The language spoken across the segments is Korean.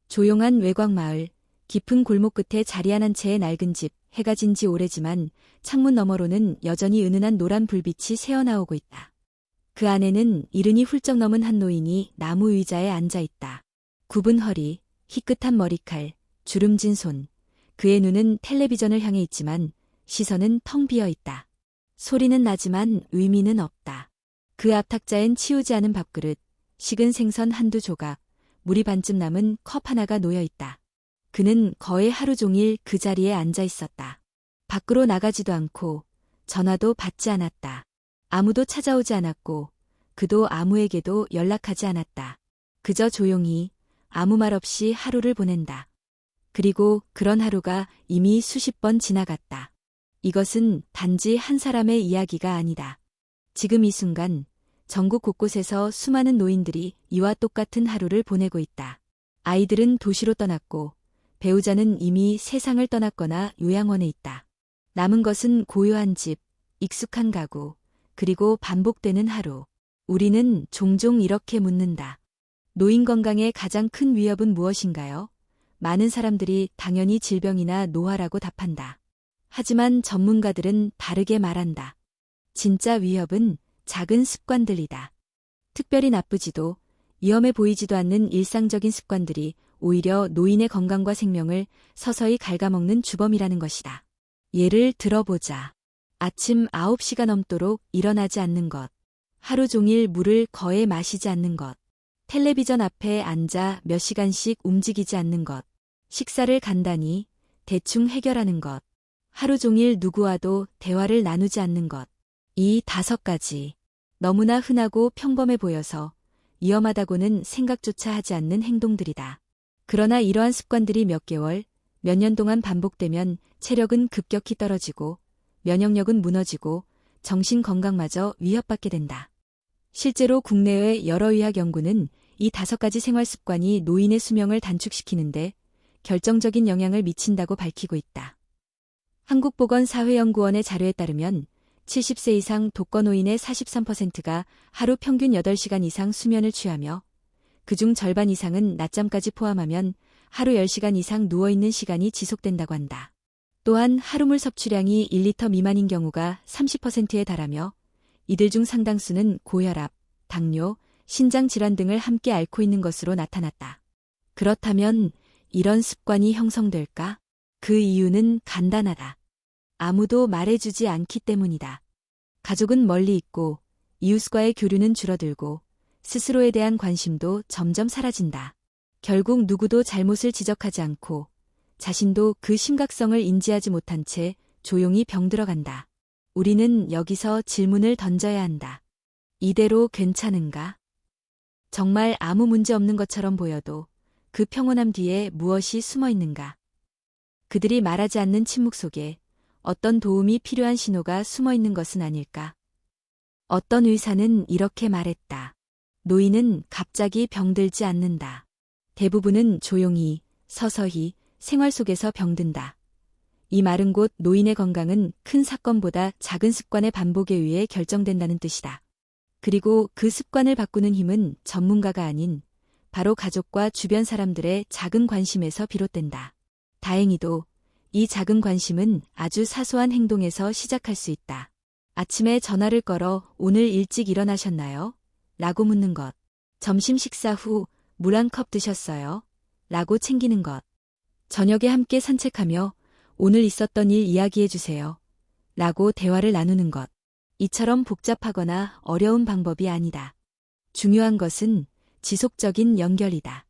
조용한 외곽 마을, 깊은 골목 끝에 자리한 한 채의 낡은 집, 해가 진 지 오래지만 창문 너머로는 여전히 은은한 노란 불빛이 새어나오고 있다. 그 안에는 이른이 훌쩍 넘은 한 노인이 나무 의자에 앉아 있다. 굽은 허리, 희끗한 머리칼, 주름진 손. 그의 눈은 텔레비전을 향해 있지만 시선은 텅 비어 있다. 소리는 나지만 의미는 없다. 그 앞 탁자엔 치우지 않은 밥그릇, 식은 생선 한두 조각, 물이 반쯤 남은 컵 하나가 놓여 있다. 그는 거의 하루 종일 그 자리에 앉아 있었다. 밖으로 나가지도 않고 전화도 받지 않았다. 아무도 찾아오지 않았고 그도 아무에게도 연락하지 않았다. 그저 조용히 아무 말 없이 하루를 보낸다. 그리고 그런 하루가 이미 수십 번 지나갔다. 이것은 단지 한 사람의 이야기가 아니다. 지금 이 순간 전국 곳곳에서 수많은 노인들이 이와 똑같은 하루를 보내고 있다. 아이들은 도시로 떠났고 배우자는 이미 세상을 떠났거나 요양원에 있다. 남은 것은 고요한 집, 익숙한 가구, 그리고 반복되는 하루. 우리는 종종 이렇게 묻는다. 노인 건강의 가장 큰 위협은 무엇인가요? 많은 사람들이 당연히 질병이나 노화라고 답한다. 하지만 전문가들은 다르게 말한다. 진짜 위협은 작은 습관들이다. 특별히 나쁘지도 위험해 보이지도 않는 일상적인 습관들이 오히려 노인의 건강과 생명을 서서히 갉아먹는 주범이라는 것이다. 예를 들어보자. 아침 9시가 넘도록 일어나지 않는 것. 하루 종일 물을 거의 마시지 않는 것. 텔레비전 앞에 앉아 몇 시간씩 움직이지 않는 것. 식사를 간단히, 대충 해결하는 것. 하루 종일 누구와도 대화를 나누지 않는 것. 이 5가지. 너무나 흔하고 평범해 보여서 위험하다고는 생각조차 하지 않는 행동들이다. 그러나 이러한 습관들이 몇 개월, 몇 년 동안 반복되면 체력은 급격히 떨어지고 면역력은 무너지고 정신 건강마저 위협받게 된다. 실제로 국내외 여러 의학 연구는 이 5가지 생활 습관이 노인의 수명을 단축시키는데 결정적인 영향을 미친다고 밝히고 있다. 한국보건사회연구원의 자료에 따르면 70세 이상 독거노인의 43%가 하루 평균 8시간 이상 수면을 취하며 그중 절반 이상은 낮잠까지 포함하면 하루 10시간 이상 누워있는 시간이 지속된다고 한다. 또한 하루물 섭취량이 1리터 미만인 경우가 30%에 달하며 이들 중 상당수는 고혈압, 당뇨, 신장질환 등을 함께 앓고 있는 것으로 나타났다. 그렇다면 이런 습관이 형성될까? 그 이유는 간단하다. 아무도 말해주지 않기 때문이다. 가족은 멀리 있고 이웃과의 교류는 줄어들고 스스로에 대한 관심도 점점 사라진다. 결국 누구도 잘못을 지적하지 않고 자신도 그 심각성을 인지하지 못한 채 조용히 병들어간다. 우리는 여기서 질문을 던져야 한다. 이대로 괜찮은가? 정말 아무 문제 없는 것처럼 보여도 그 평온함 뒤에 무엇이 숨어 있는가? 그들이 말하지 않는 침묵 속에 어떤 도움이 필요한 신호가 숨어 있는 것은 아닐까? 어떤 의사는 이렇게 말했다. 노인은 갑자기 병들지 않는다. 대부분은 조용히, 서서히 생활 속에서 병든다. 이 말은 곧 노인의 건강은 큰 사건보다 작은 습관의 반복에 의해 결정된다는 뜻이다. 그리고 그 습관을 바꾸는 힘은 전문가가 아닌 바로 가족과 주변 사람들의 작은 관심에서 비롯된다. 다행히도 이 작은 관심은 아주 사소한 행동에서 시작할 수 있다. 아침에 전화를 걸어 오늘 일찍 일어나셨나요? 라고 묻는 것. 점심 식사 후 물 한 컵 드셨어요? 라고 챙기는 것. 저녁에 함께 산책하며 오늘 있었던 일 이야기해 주세요. 라고 대화를 나누는 것. 이처럼 복잡하거나 어려운 방법이 아니다. 중요한 것은 지속적인 연결이다.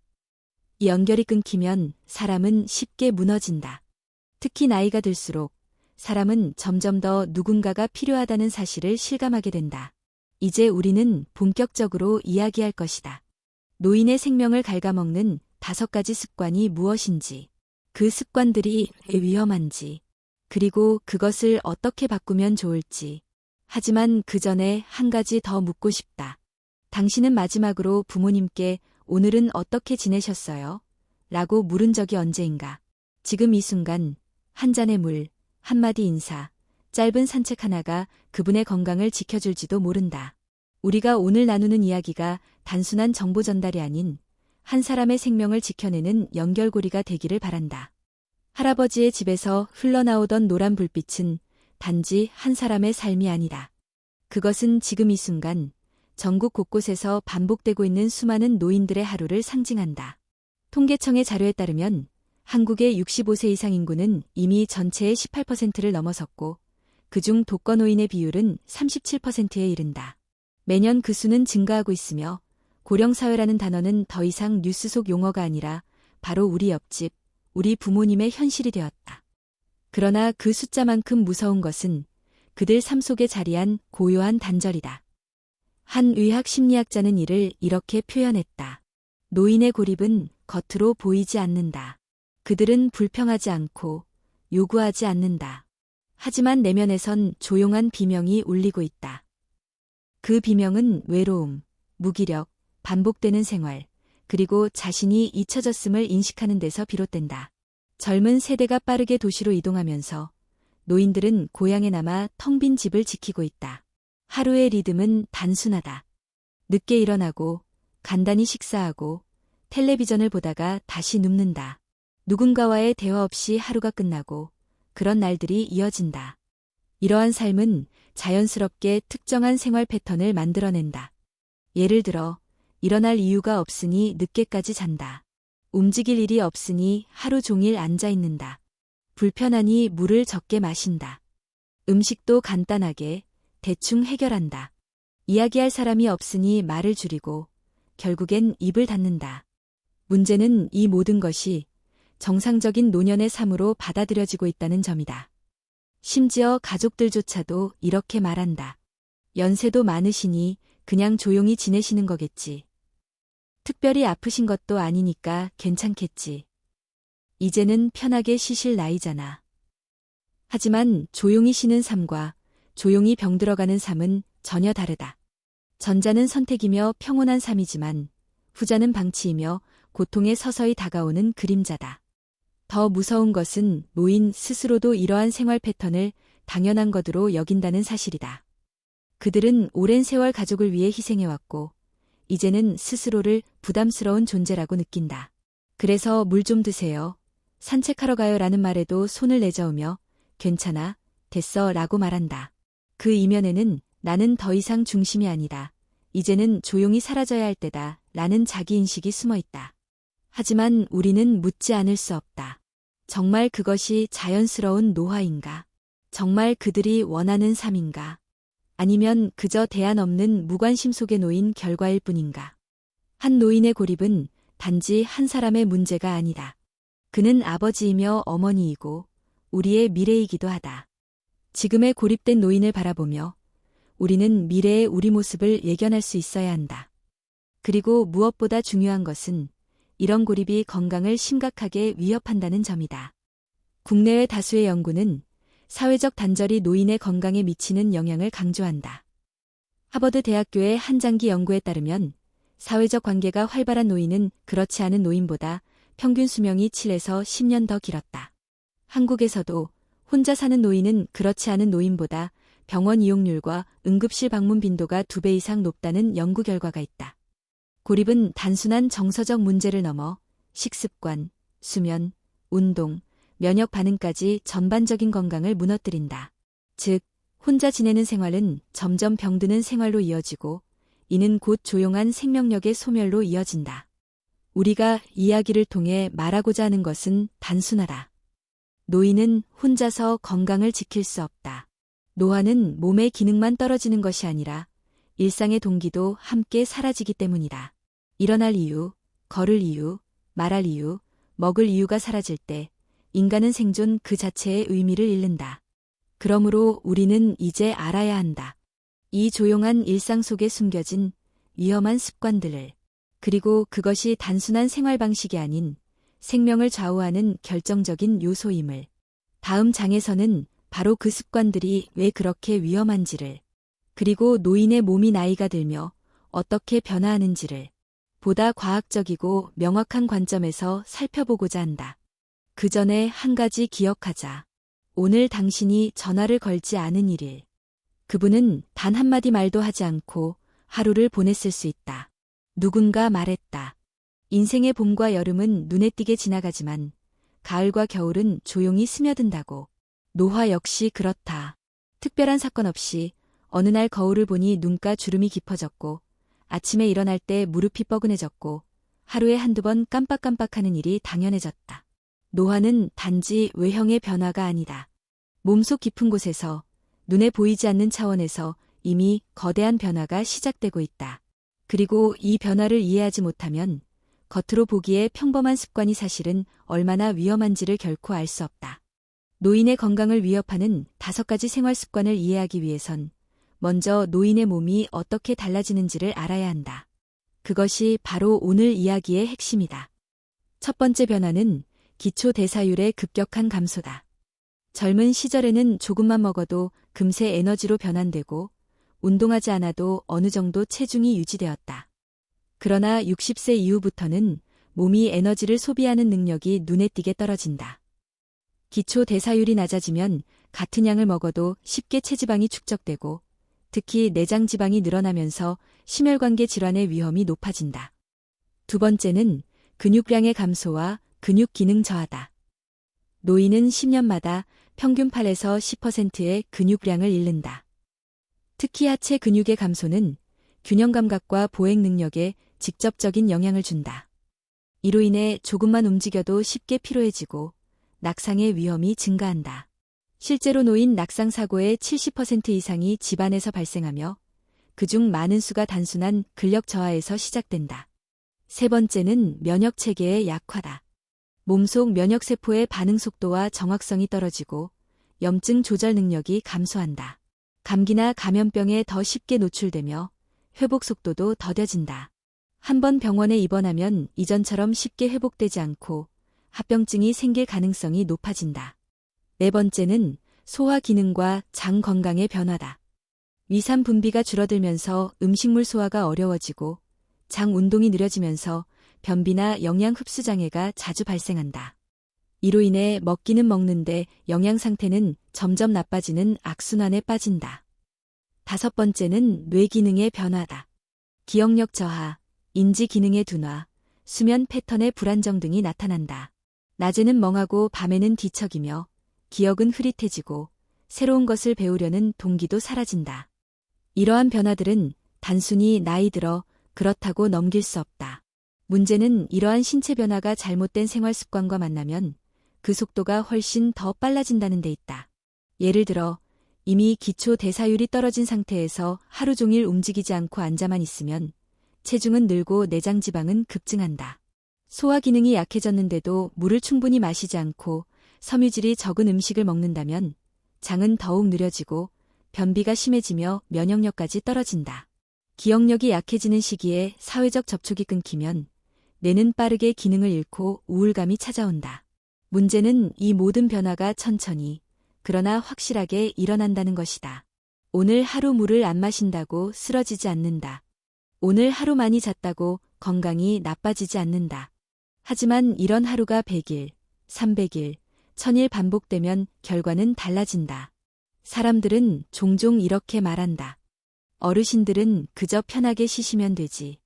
이 연결이 끊기면 사람은 쉽게 무너진다. 특히 나이가 들수록 사람은 점점 더 누군가가 필요하다는 사실을 실감하게 된다. 이제 우리는 본격적으로 이야기할 것이다. 노인의 생명을 갉아먹는 5가지 습관이 무엇인지, 그 습관들이 왜 위험한지, 그리고 그것을 어떻게 바꾸면 좋을지. 하지만 그 전에 한 가지 더 묻고 싶다. 당신은 마지막으로 부모님께 오늘은 어떻게 지내셨어요? 라고 물은 적이 언제인가? 지금 이 순간 한 잔의 물, 한마디 인사, 짧은 산책 하나가 그분의 건강을 지켜줄지도 모른다. 우리가 오늘 나누는 이야기가 단순한 정보 전달이 아닌 한 사람의 생명을 지켜내는 연결고리가 되기를 바란다. 할아버지의 집에서 흘러나오던 노란 불빛은 단지 한 사람의 삶이 아니다. 그것은 지금 이 순간 전국 곳곳에서 반복되고 있는 수많은 노인들의 하루를 상징한다. 통계청의 자료에 따르면 한국의 65세 이상 인구는 이미 전체의 18%를 넘어섰고 그중 독거노인의 비율은 37%에 이른다. 매년 그 수는 증가하고 있으며 고령사회라는 단어는 더 이상 뉴스 속 용어가 아니라 바로 우리 옆집, 우리 부모님의 현실이 되었다. 그러나 그 숫자만큼 무서운 것은 그들 삶 속에 자리한 고요한 단절이다. 한 의학 심리학자는 이를 이렇게 표현했다. 노인의 고립은 겉으로 보이지 않는다. 그들은 불평하지 않고 요구하지 않는다. 하지만 내면에선 조용한 비명이 울리고 있다. 그 비명은 외로움, 무기력, 반복되는 생활, 그리고 자신이 잊혀졌음을 인식하는 데서 비롯된다. 젊은 세대가 빠르게 도시로 이동하면서 노인들은 고향에 남아 텅 빈 집을 지키고 있다. 하루의 리듬은 단순하다. 늦게 일어나고, 간단히 식사하고, 텔레비전을 보다가 다시 눕는다. 누군가와의 대화 없이 하루가 끝나고, 그런 날들이 이어진다. 이러한 삶은 자연스럽게 특정한 생활 패턴을 만들어낸다. 예를 들어, 일어날 이유가 없으니 늦게까지 잔다. 움직일 일이 없으니 하루 종일 앉아 있는다. 불편하니 물을 적게 마신다. 음식도 간단하게, 대충 해결한다. 이야기할 사람이 없으니 말을 줄이고, 결국엔 입을 닫는다. 문제는 이 모든 것이 정상적인 노년의 삶으로 받아들여지고 있다는 점이다. 심지어 가족들조차도 이렇게 말한다. 연세도 많으시니 그냥 조용히 지내시는 거겠지. 특별히 아프신 것도 아니니까 괜찮겠지. 이제는 편하게 쉬실 나이잖아. 하지만 조용히 쉬는 삶과 조용히 병들어가는 삶은 전혀 다르다. 전자는 선택이며 평온한 삶이지만 후자는 방치이며 고통에 서서히 다가오는 그림자다. 더 무서운 것은 노인 스스로도 이러한 생활 패턴을 당연한 것으로 여긴다는 사실이다. 그들은 오랜 세월 가족을 위해 희생해왔고 이제는 스스로를 부담스러운 존재라고 느낀다. 그래서 물 좀 드세요. 산책하러 가요 라는 말에도 손을 내저으며 괜찮아, 됐어 라고 말한다. 그 이면에는 나는 더 이상 중심이 아니다. 이제는 조용히 사라져야 할 때다 라는 자기인식이 숨어 있다. 하지만 우리는 묻지 않을 수 없다. 정말 그것이 자연스러운 노화인가? 정말 그들이 원하는 삶인가? 아니면 그저 대안 없는 무관심 속에 놓인 결과일 뿐인가? 한 노인의 고립은 단지 한 사람의 문제가 아니다. 그는 아버지이며 어머니이고 우리의 미래이기도 하다. 지금의 고립된 노인을 바라보며 우리는 미래의 우리 모습을 예견할 수 있어야 한다. 그리고 무엇보다 중요한 것은 이런 고립이 건강을 심각하게 위협한다는 점이다. 국내외 다수의 연구는 사회적 단절이 노인의 건강에 미치는 영향을 강조한다. 하버드 대학교의 한 장기 연구에 따르면 사회적 관계가 활발한 노인은 그렇지 않은 노인보다 평균 수명이 7에서 10년 더 길었다. 한국에서도 혼자 사는 노인은 그렇지 않은 노인보다 병원 이용률과 응급실 방문 빈도가 2배 이상 높다는 연구 결과가 있다. 고립은 단순한 정서적 문제를 넘어 식습관, 수면, 운동, 면역 반응까지 전반적인 건강을 무너뜨린다. 즉, 혼자 지내는 생활은 점점 병드는 생활로 이어지고 이는 곧 조용한 생명력의 소멸로 이어진다. 우리가 이야기를 통해 말하고자 하는 것은 단순하다. 노인은 혼자서 건강을 지킬 수 없다. 노화는 몸의 기능만 떨어지는 것이 아니라 일상의 동기도 함께 사라지기 때문이다. 일어날 이유, 걸을 이유, 말할 이유, 먹을 이유가 사라질 때 인간은 생존 그 자체의 의미를 잃는다. 그러므로 우리는 이제 알아야 한다. 이 조용한 일상 속에 숨겨진 위험한 습관들을, 그리고 그것이 단순한 생활 방식이 아닌 생명을 좌우하는 결정적인 요소임을. 다음 장에서는 바로 그 습관들이 왜 그렇게 위험한지를, 그리고 노인의 몸이 나이가 들며 어떻게 변화하는지를 보다 과학적이고 명확한 관점에서 살펴보고자 한다. 그 전에 한 가지 기억하자. 오늘 당신이 전화를 걸지 않은 일일. 그분은 단 한마디 말도 하지 않고 하루를 보냈을 수 있다. 누군가 말했다. 인생의 봄과 여름은 눈에 띄게 지나가지만 가을과 겨울은 조용히 스며든다고. 노화 역시 그렇다. 특별한 사건 없이 어느 날 거울을 보니 눈가 주름이 깊어졌고 아침에 일어날 때 무릎이 뻐근해졌고 하루에 한두 번 깜빡깜빡하는 일이 당연해졌다. 노화는 단지 외형의 변화가 아니다. 몸속 깊은 곳에서 눈에 보이지 않는 차원에서 이미 거대한 변화가 시작되고 있다. 그리고 이 변화를 이해하지 못하면 겉으로 보기에 평범한 습관이 사실은 얼마나 위험한지를 결코 알 수 없다. 노인의 건강을 위협하는 5가지 생활 습관을 이해하기 위해선 먼저 노인의 몸이 어떻게 달라지는지를 알아야 한다. 그것이 바로 오늘 이야기의 핵심이다. 첫 번째 변화는 기초 대사율의 급격한 감소다. 젊은 시절에는 조금만 먹어도 금세 에너지로 변환되고 운동하지 않아도 어느 정도 체중이 유지되었다. 그러나 60세 이후부터는 몸이 에너지를 소비하는 능력이 눈에 띄게 떨어진다. 기초 대사율이 낮아지면 같은 양을 먹어도 쉽게 체지방이 축적되고 특히 내장 지방이 늘어나면서 심혈관계 질환의 위험이 높아진다. 두 번째는 근육량의 감소와 근육 기능 저하다. 노인은 10년마다 평균 8에서 10%의 근육량을 잃는다. 특히 하체 근육의 감소는 균형 감각과 보행 능력에 직접적인 영향을 준다. 이로 인해 조금만 움직여도 쉽게 피로해지고 낙상의 위험이 증가한다. 실제로 노인 낙상 사고의 70% 이상이 집안에서 발생하며 그중 많은 수가 단순한 근력 저하에서 시작된다. 세 번째는 면역 체계의 약화다. 몸속 면역세포의 반응 속도와 정확성이 떨어지고 염증 조절 능력이 감소한다. 감기나 감염병에 더 쉽게 노출되며 회복 속도도 더뎌진다. 한번 병원에 입원하면 이전처럼 쉽게 회복되지 않고 합병증이 생길 가능성이 높아진다. 네 번째는 소화 기능과 장 건강의 변화다. 위산 분비가 줄어들면서 음식물 소화가 어려워지고 장 운동이 느려지면서 변비나 영양 흡수 장애가 자주 발생한다. 이로 인해 먹기는 먹는데 영양 상태는 점점 나빠지는 악순환에 빠진다. 다섯 번째는 뇌 기능의 변화다. 기억력 저하, 인지 기능의 둔화, 수면 패턴의 불안정 등이 나타난다. 낮에는 멍하고 밤에는 뒤척이며 기억은 흐릿해지고 새로운 것을 배우려는 동기도 사라진다. 이러한 변화들은 단순히 나이 들어 그렇다고 넘길 수 없다. 문제는 이러한 신체 변화가 잘못된 생활 습관과 만나면 그 속도가 훨씬 더 빨라진다는 데 있다. 예를 들어 이미 기초 대사율이 떨어진 상태에서 하루 종일 움직이지 않고 앉아만 있으면 체중은 늘고 내장 지방은 급증한다. 소화 기능이 약해졌는데도 물을 충분히 마시지 않고 섬유질이 적은 음식을 먹는다면 장은 더욱 느려지고 변비가 심해지며 면역력까지 떨어진다. 기억력이 약해지는 시기에 사회적 접촉이 끊기면 뇌는 빠르게 기능을 잃고 우울감이 찾아온다. 문제는 이 모든 변화가 천천히 그러나 확실하게 일어난다는 것이다. 오늘 하루 물을 안 마신다고 쓰러지지 않는다. 오늘 하루 많이 잤다고 건강이 나빠지지 않는다. 하지만 이런 하루가 100일, 300일, 1000일 반복되면 결과는 달라진다. 사람들은 종종 이렇게 말한다. 어르신들은 그저 편하게 쉬시면 되지.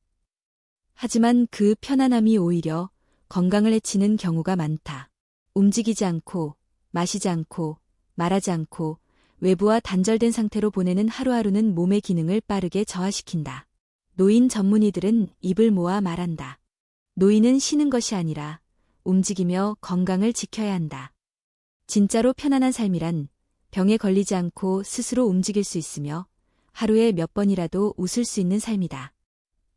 하지만 그 편안함이 오히려 건강을 해치는 경우가 많다. 움직이지 않고, 마시지 않고, 말하지 않고, 외부와 단절된 상태로 보내는 하루하루는 몸의 기능을 빠르게 저하시킨다. 노인 전문의들은 입을 모아 말한다. 노인은 쉬는 것이 아니라 움직이며 건강을 지켜야 한다. 진짜로 편안한 삶이란 병에 걸리지 않고 스스로 움직일 수 있으며 하루에 몇 번이라도 웃을 수 있는 삶이다.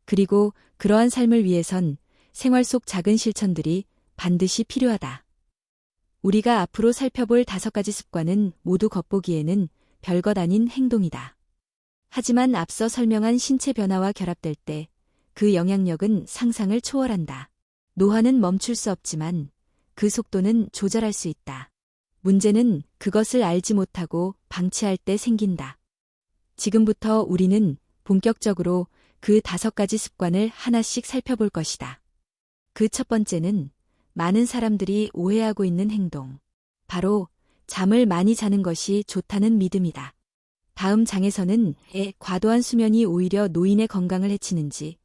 그리고 그러한 삶을 위해선 생활 속 작은 실천들이 반드시 필요하다. 우리가 앞으로 살펴볼 5가지 습관은 모두 겉보기에는 별것 아닌 행동이다. 하지만 앞서 설명한 신체 변화와 결합될 때 그 영향력은 상상을 초월한다. 노화는 멈출 수 없지만 그 속도는 조절할 수 있다. 문제는 그것을 알지 못하고 방치할 때 생긴다. 지금부터 우리는 본격적으로 그 5가지 습관을 하나씩 살펴볼 것이다. 그 첫 번째는 많은 사람들이 오해하고 있는 행동. 바로 잠을 많이 자는 것이 좋다는 믿음이다. 다음 장에서는 과도한 수면이 오히려 노인의 건강을 해치는지,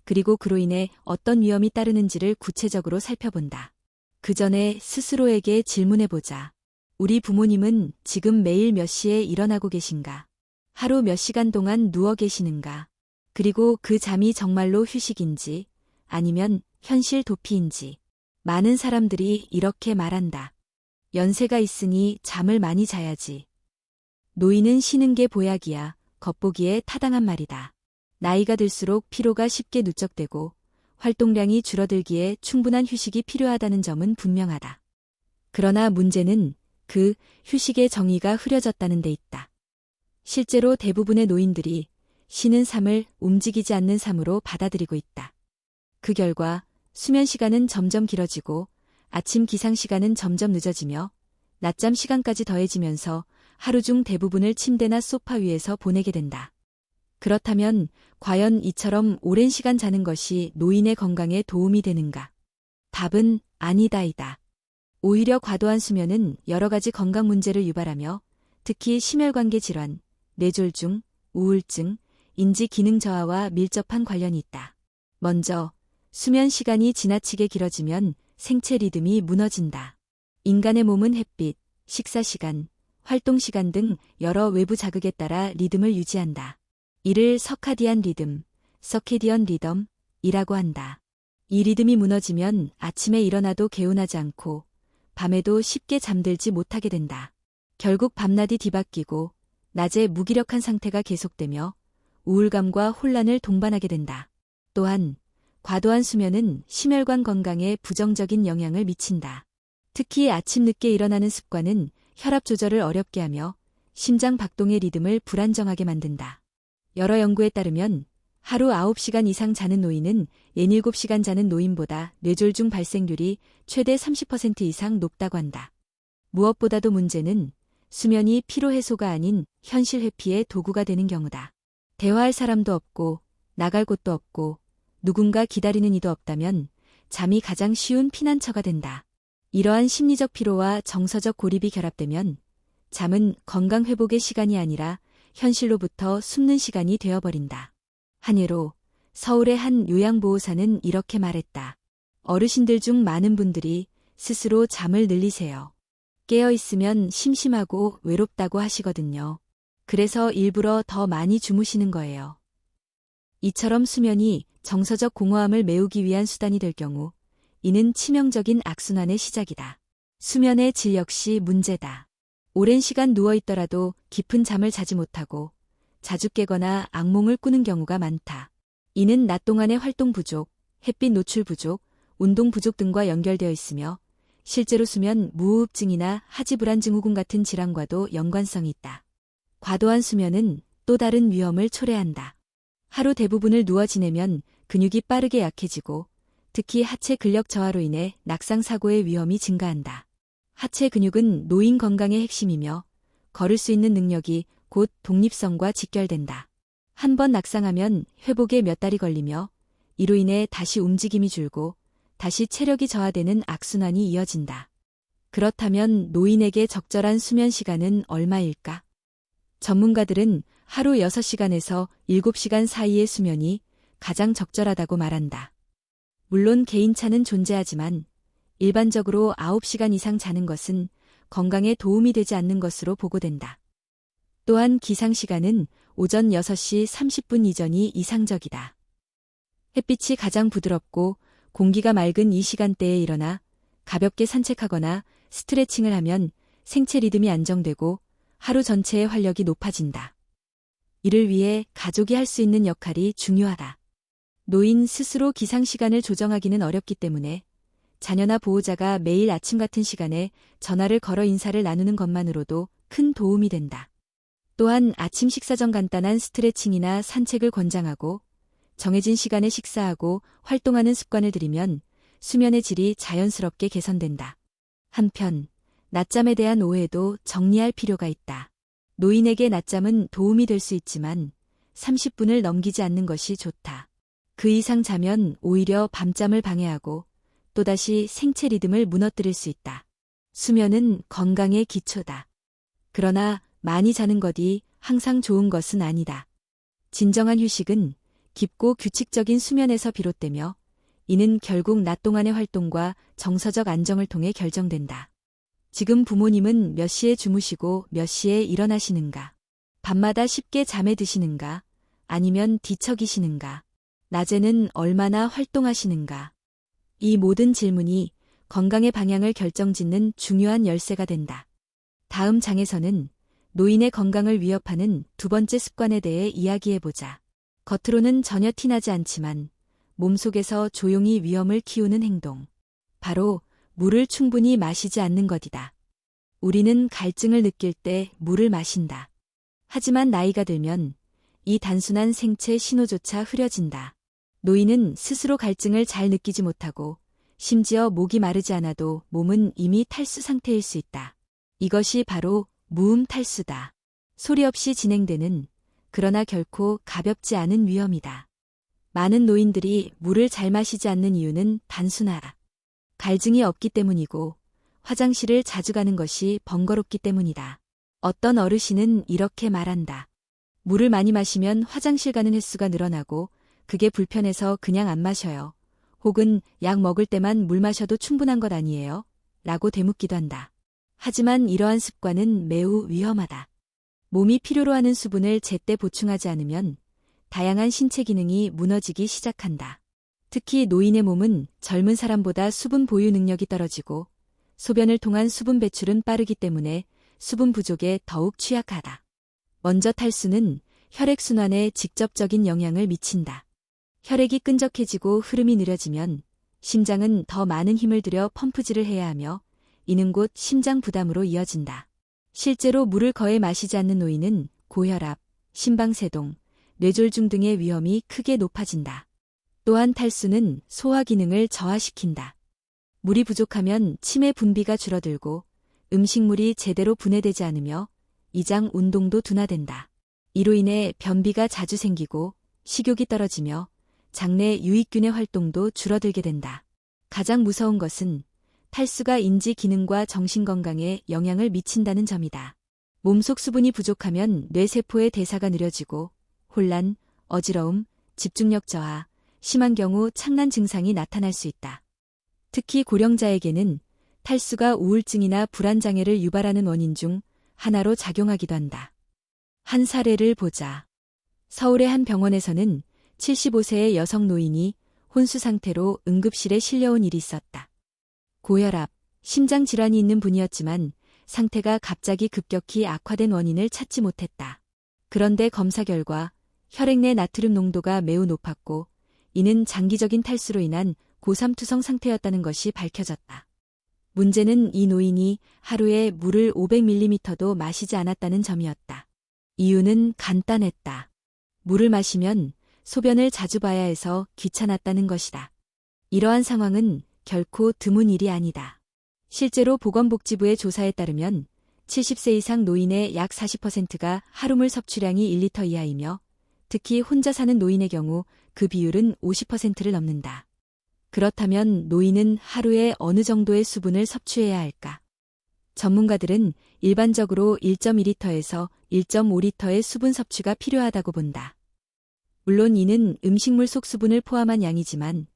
그리고 그로 인해 어떤 위험이 따르는지를 구체적으로 살펴본다. 그 전에 스스로에게 질문해보자. 우리 부모님은 지금 매일 몇 시에 일어나고 계신가? 하루 몇 시간 동안 누워 계시는가? 그리고 그 잠이 정말로 휴식인지 아니면 현실 도피인지. 많은 사람들이 이렇게 말한다. 연세가 있으니 잠을 많이 자야지. 노인은 쉬는 게 보약이야. 겉보기에 타당한 말이다. 나이가 들수록 피로가 쉽게 누적되고 활동량이 줄어들기에 충분한 휴식이 필요하다는 점은 분명하다. 그러나 문제는 그 휴식의 정의가 흐려졌다는 데 있다. 실제로 대부분의 노인들이 쉬는 삶을 움직이지 않는 삶으로 받아들이고 있다. 그 결과 수면 시간은 점점 길어지고 아침 기상 시간은 점점 늦어지며 낮잠 시간까지 더해지면서 하루 중 대부분을 침대나 소파 위에서 보내게 된다. 그렇다면 과연 이처럼 오랜 시간 자는 것이 노인의 건강에 도움이 되는가? 답은 아니다이다. 오히려 과도한 수면은 여러 가지 건강 문제를 유발하며 특히 심혈관계 질환, 뇌졸중, 우울증, 인지 기능 저하와 밀접한 관련이 있다. 먼저 수면 시간이 지나치게 길어지면 생체 리듬이 무너진다. 인간의 몸은 햇빛, 식사 시간, 활동 시간 등 여러 외부 자극에 따라 리듬을 유지한다. 이를 서카디안 리듬, 서케디언 리덤이라고 한다. 이 리듬이 무너지면 아침에 일어나도 개운하지 않고 밤에도 쉽게 잠들지 못하게 된다. 결국 밤낮이 뒤바뀌고 낮에 무기력한 상태가 계속되며 우울감과 혼란을 동반하게 된다. 또한 과도한 수면은 심혈관 건강에 부정적인 영향을 미친다. 특히 아침 늦게 일어나는 습관은 혈압 조절을 어렵게 하며 심장 박동의 리듬을 불안정하게 만든다. 여러 연구에 따르면 하루 9시간 이상 자는 노인은 67시간 자는 노인보다 뇌졸중 발생률이 최대 30% 이상 높다고 한다. 무엇보다도 문제는 수면이 피로 해소가 아닌 현실 회피의 도구가 되는 경우다. 대화할 사람도 없고 나갈 곳도 없고 누군가 기다리는 이도 없다면 잠이 가장 쉬운 피난처가 된다. 이러한 심리적 피로와 정서적 고립이 결합되면 잠은 건강 회복의 시간이 아니라 현실로부터 숨는 시간이 되어버린다. 한 예로 서울의 한 요양보호사는 이렇게 말했다. 어르신들 중 많은 분들이 스스로 잠을 늘리세요. 깨어있으면 심심하고 외롭다고 하시거든요. 그래서 일부러 더 많이 주무시는 거예요. 이처럼 수면이 정서적 공허함을 메우기 위한 수단이 될 경우 이는 치명적인 악순환의 시작이다. 수면의 질 역시 문제다. 오랜 시간 누워있더라도 깊은 잠을 자지 못하고 자주 깨거나 악몽을 꾸는 경우가 많다. 이는 낮 동안의 활동 부족, 햇빛 노출 부족, 운동 부족 등과 연결되어 있으며 실제로 수면 무호흡증이나 하지불안 증후군 같은 질환과도 연관성이 있다. 과도한 수면은 또 다른 위험을 초래한다. 하루 대부분을 누워 지내면 근육이 빠르게 약해지고 특히 하체 근력 저하로 인해 낙상 사고의 위험이 증가한다. 하체 근육은 노인 건강의 핵심이며 걸을 수 있는 능력이 곧 독립성과 직결된다. 한 번 낙상하면 회복에 몇 달이 걸리며 이로 인해 다시 움직임이 줄고 다시 체력이 저하되는 악순환이 이어진다. 그렇다면 노인에게 적절한 수면 시간은 얼마일까? 전문가들은 하루 6시간에서 7시간 사이의 수면이 가장 적절하다고 말한다. 물론 개인차는 존재하지만 일반적으로 9시간 이상 자는 것은 건강에 도움이 되지 않는 것으로 보고된다. 또한 기상시간은 오전 6시 30분 이전이 이상적이다. 햇빛이 가장 부드럽고 공기가 맑은 이 시간대에 일어나 가볍게 산책하거나 스트레칭을 하면 생체 리듬이 안정되고 하루 전체의 활력이 높아진다. 이를 위해 가족이 할 수 있는 역할이 중요하다. 노인 스스로 기상시간을 조정하기는 어렵기 때문에 자녀나 보호자가 매일 아침 같은 시간에 전화를 걸어 인사를 나누는 것만으로도 큰 도움이 된다. 또한 아침 식사 전 간단한 스트레칭이나 산책을 권장하고 정해진 시간에 식사하고 활동하는 습관을 들이면 수면의 질이 자연스럽게 개선된다. 한편 낮잠에 대한 오해도 정리할 필요가 있다. 노인에게 낮잠은 도움이 될 수 있지만 30분을 넘기지 않는 것이 좋다. 그 이상 자면 오히려 밤잠을 방해하고 또다시 생체 리듬을 무너뜨릴 수 있다. 수면은 건강의 기초다. 그러나 많이 자는 것이 항상 좋은 것은 아니다. 진정한 휴식은 깊고 규칙적인 수면에서 비롯되며 이는 결국 낮 동안의 활동과 정서적 안정을 통해 결정된다. 지금 부모님은 몇 시에 주무시고 몇 시에 일어나시는가? 밤마다 쉽게 잠에 드시는가? 아니면 뒤척이시는가? 낮에는 얼마나 활동하시는가? 이 모든 질문이 건강의 방향을 결정짓는 중요한 열쇠가 된다. 다음 장에서는 노인의 건강을 위협하는 두 번째 습관에 대해 이야기해보자. 겉으로는 전혀 티나지 않지만 몸속에서 조용히 위험을 키우는 행동. 바로 물을 충분히 마시지 않는 것이다. 우리는 갈증을 느낄 때 물을 마신다. 하지만 나이가 들면 이 단순한 생체 신호조차 흐려진다. 노인은 스스로 갈증을 잘 느끼지 못하고 심지어 목이 마르지 않아도 몸은 이미 탈수 상태일 수 있다. 이것이 바로 무음 탈수다. 소리 없이 진행되는 그러나 결코 가볍지 않은 위험이다. 많은 노인들이 물을 잘 마시지 않는 이유는 단순하다. 갈증이 없기 때문이고 화장실을 자주 가는 것이 번거롭기 때문이다. 어떤 어르신은 이렇게 말한다. 물을 많이 마시면 화장실 가는 횟수가 늘어나고 그게 불편해서 그냥 안 마셔요. 혹은 약 먹을 때만 물 마셔도 충분한 것 아니에요? 라고 되묻기도 한다. 하지만 이러한 습관은 매우 위험하다. 몸이 필요로 하는 수분을 제때 보충하지 않으면 다양한 신체 기능이 무너지기 시작한다. 특히 노인의 몸은 젊은 사람보다 수분 보유 능력이 떨어지고 소변을 통한 수분 배출은 빠르기 때문에 수분 부족에 더욱 취약하다. 먼저 탈수는 혈액순환에 직접적인 영향을 미친다. 혈액이 끈적해지고 흐름이 느려지면 심장은 더 많은 힘을 들여 펌프질을 해야 하며 이는 곧 심장 부담으로 이어진다. 실제로 물을 거의 마시지 않는 노인은 고혈압, 심방세동, 뇌졸중 등의 위험이 크게 높아진다. 또한 탈수는 소화 기능을 저하시킨다. 물이 부족하면 치매 분비가 줄어들고 음식물이 제대로 분해되지 않으며 이장 운동도 둔화된다. 이로 인해 변비가 자주 생기고 식욕이 떨어지며 장내 유익균의 활동도 줄어들게 된다. 가장 무서운 것은 탈수가 인지 기능과 정신 건강에 영향을 미친다는 점이다. 몸속 수분이 부족하면 뇌세포의 대사가 느려지고 혼란, 어지러움, 집중력 저하, 심한 경우 착란 증상이 나타날 수 있다. 특히 고령자에게는 탈수가 우울증이나 불안장애를 유발하는 원인 중 하나로 작용하기도 한다. 한 사례를 보자. 서울의 한 병원에서는 75세의 여성 노인이 혼수 상태로 응급실에 실려온 일이 있었다. 고혈압, 심장질환이 있는 분이었지만 상태가 갑자기 급격히 악화된 원인을 찾지 못했다. 그런데 검사 결과 혈액 내 나트륨 농도가 매우 높았고 이는 장기적인 탈수로 인한 고삼투성 상태였다는 것이 밝혀졌다. 문제는 이 노인이 하루에 물을 500ml도 마시지 않았다는 점이었다. 이유는 간단했다. 물을 마시면 소변을 자주 봐야 해서 귀찮았다는 것이다. 이러한 상황은 결코 드문 일이 아니다. 실제로 보건복지부의 조사에 따르면 70세 이상 노인의 약 40%가 하루물 섭취량이 1리터 이하이며 특히 혼자 사는 노인의 경우 그 비율은 50%를 넘는다. 그렇다면 노인은 하루에 어느 정도의 수분을 섭취해야 할까? 전문가들은 일반적으로 1.2리터에서 1.5리터의 수분 섭취가 필요하다고 본다. 물론 이는 음식물 속 수분을 포함한 양이지만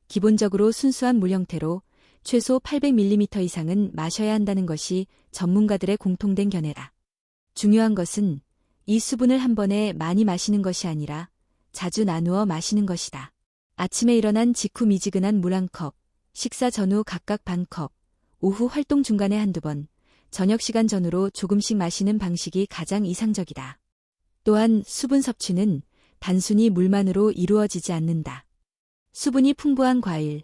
기본적으로 순수한 물 형태로 최소 800ml 이상은 마셔야 한다는 것이 전문가들의 공통된 견해다. 중요한 것은 이 수분을 한 번에 많이 마시는 것이 아니라 자주 나누어 마시는 것이다. 아침에 일어난 직후 미지근한 물 한 컵, 식사 전후 각각 반 컵, 오후 활동 중간에 한두 번, 저녁 시간 전후로 조금씩 마시는 방식이 가장 이상적이다. 또한 수분 섭취는 단순히 물만으로 이루어지지 않는다. 수분이 풍부한 과일,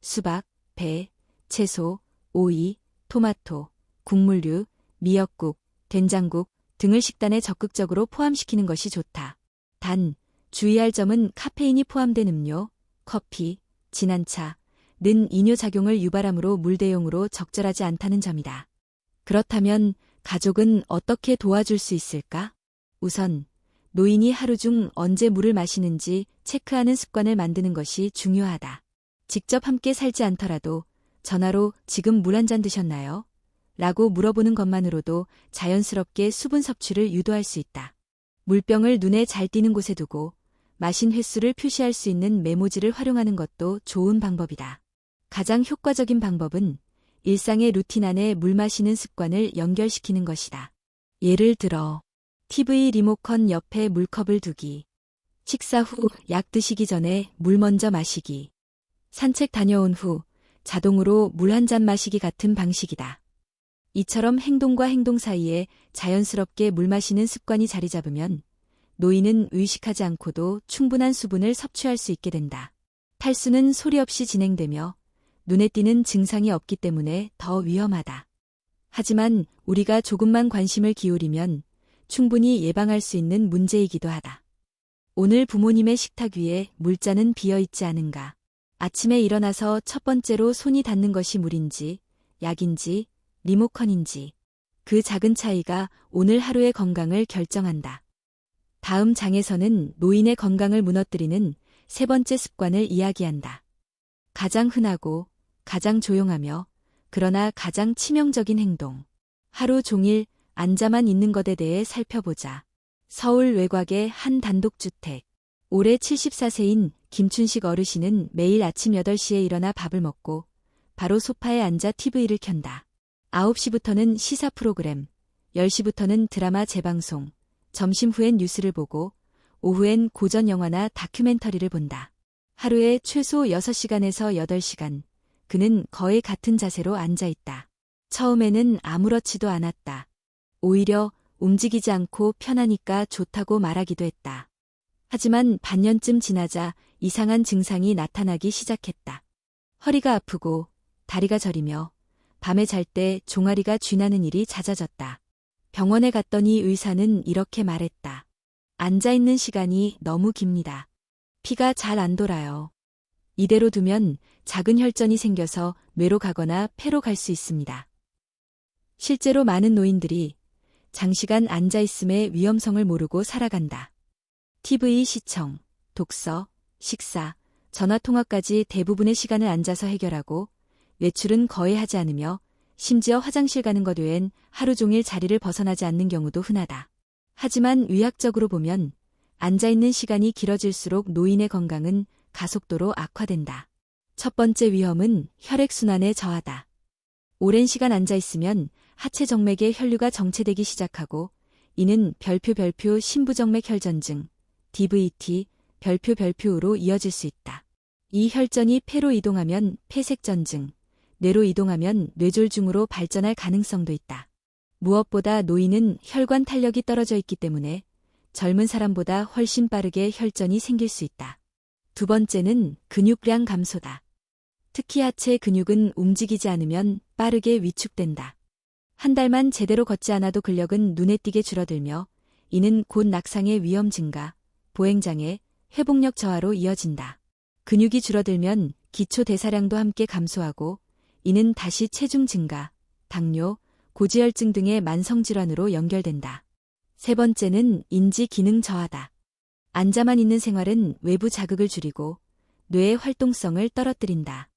수박, 배, 채소, 오이, 토마토, 국물류, 미역국, 된장국 등을 식단에 적극적으로 포함시키는 것이 좋다. 단, 주의할 점은 카페인이 포함된 음료, 커피, 진한 차는 이뇨작용을 유발하므로 물 대용으로 적절하지 않다는 점이다. 그렇다면 가족은 어떻게 도와줄 수 있을까? 우선 노인이 하루 중 언제 물을 마시는지 체크하는 습관을 만드는 것이 중요하다. 직접 함께 살지 않더라도 전화로 지금 물 한 잔 드셨나요? 라고 물어보는 것만으로도 자연스럽게 수분 섭취를 유도할 수 있다. 물병을 눈에 잘 띄는 곳에 두고 마신 횟수를 표시할 수 있는 메모지를 활용하는 것도 좋은 방법이다. 가장 효과적인 방법은 일상의 루틴 안에 물 마시는 습관을 연결시키는 것이다. 예를 들어 TV 리모컨 옆에 물컵을 두기, 식사 후 약 드시기 전에 물 먼저 마시기, 산책 다녀온 후 자동으로 물 한 잔 마시기 같은 방식이다. 이처럼 행동과 행동 사이에 자연스럽게 물 마시는 습관이 자리 잡으면 노인은 의식하지 않고도 충분한 수분을 섭취할 수 있게 된다. 탈수는 소리 없이 진행되며 눈에 띄는 증상이 없기 때문에 더 위험하다. 하지만 우리가 조금만 관심을 기울이면 충분히 예방할 수 있는 문제이기도 하다. 오늘 부모님의 식탁 위에 물잔은 비어있지 않은가? 아침에 일어나서 첫 번째로 손이 닿는 것이 물인지, 약인지, 리모컨인지, 그 작은 차이가 오늘 하루의 건강을 결정한다. 다음 장에서는 노인의 건강을 무너뜨리는 세 번째 습관을 이야기한다. 가장 흔하고 가장 조용하며 그러나 가장 치명적인 행동. 하루 종일 앉아만 있는 것에 대해 살펴보자. 서울 외곽의 한 단독주택. 올해 74세인 김춘식 어르신은 매일 아침 8시에 일어나 밥을 먹고 바로 소파에 앉아 TV를 켠다. 9시부터는 시사 프로그램, 10시부터는 드라마 재방송, 점심 후엔 뉴스를 보고 오후엔 고전 영화나 다큐멘터리를 본다. 하루에 최소 6시간에서 8시간, 그는 거의 같은 자세로 앉아 있다. 처음에는 아무렇지도 않았다. 오히려 움직이지 않고 편하니까 좋다고 말하기도 했다. 하지만 반년쯤 지나자 이상한 증상이 나타나기 시작했다. 허리가 아프고 다리가 저리며 밤에 잘 때 종아리가 쥐나는 일이 잦아졌다. 병원에 갔더니 의사는 이렇게 말했다. 앉아있는 시간이 너무 깁니다. 피가 잘 안 돌아요. 이대로 두면 작은 혈전이 생겨서 뇌로 가거나 폐로 갈 수 있습니다. 실제로 많은 노인들이 장시간 앉아있음의 위험성을 모르고 살아간다. TV 시청, 독서, 식사, 전화통화까지 대부분의 시간을 앉아서 해결하고 외출은 거의 하지 않으며 심지어 화장실 가는 것 외엔 하루 종일 자리를 벗어나지 않는 경우도 흔하다. 하지만 의학적으로 보면 앉아있는 시간이 길어질수록 노인의 건강은 가속도로 악화된다. 첫 번째 위험은 혈액순환의 저하다. 오랜 시간 앉아있으면 하체 정맥의 혈류가 정체되기 시작하고 이는 별표 심부정맥 혈전증, DVT, 별표로 이어질 수 있다. 이 혈전이 폐로 이동하면 폐색전증, 뇌로 이동하면 뇌졸중으로 발전할 가능성도 있다. 무엇보다 노인은 혈관 탄력이 떨어져 있기 때문에 젊은 사람보다 훨씬 빠르게 혈전이 생길 수 있다. 두 번째는 근육량 감소다. 특히 하체 근육은 움직이지 않으면 빠르게 위축된다. 한 달만 제대로 걷지 않아도 근력은 눈에 띄게 줄어들며 이는 곧 낙상의 위험 증가, 보행장애, 회복력 저하로 이어진다. 근육이 줄어들면 기초 대사량도 함께 감소하고 이는 다시 체중 증가, 당뇨, 고지혈증 등의 만성질환으로 연결된다. 세 번째는 인지 기능 저하다. 앉아만 있는 생활은 외부 자극을 줄이고 뇌의 활동성을 떨어뜨린다.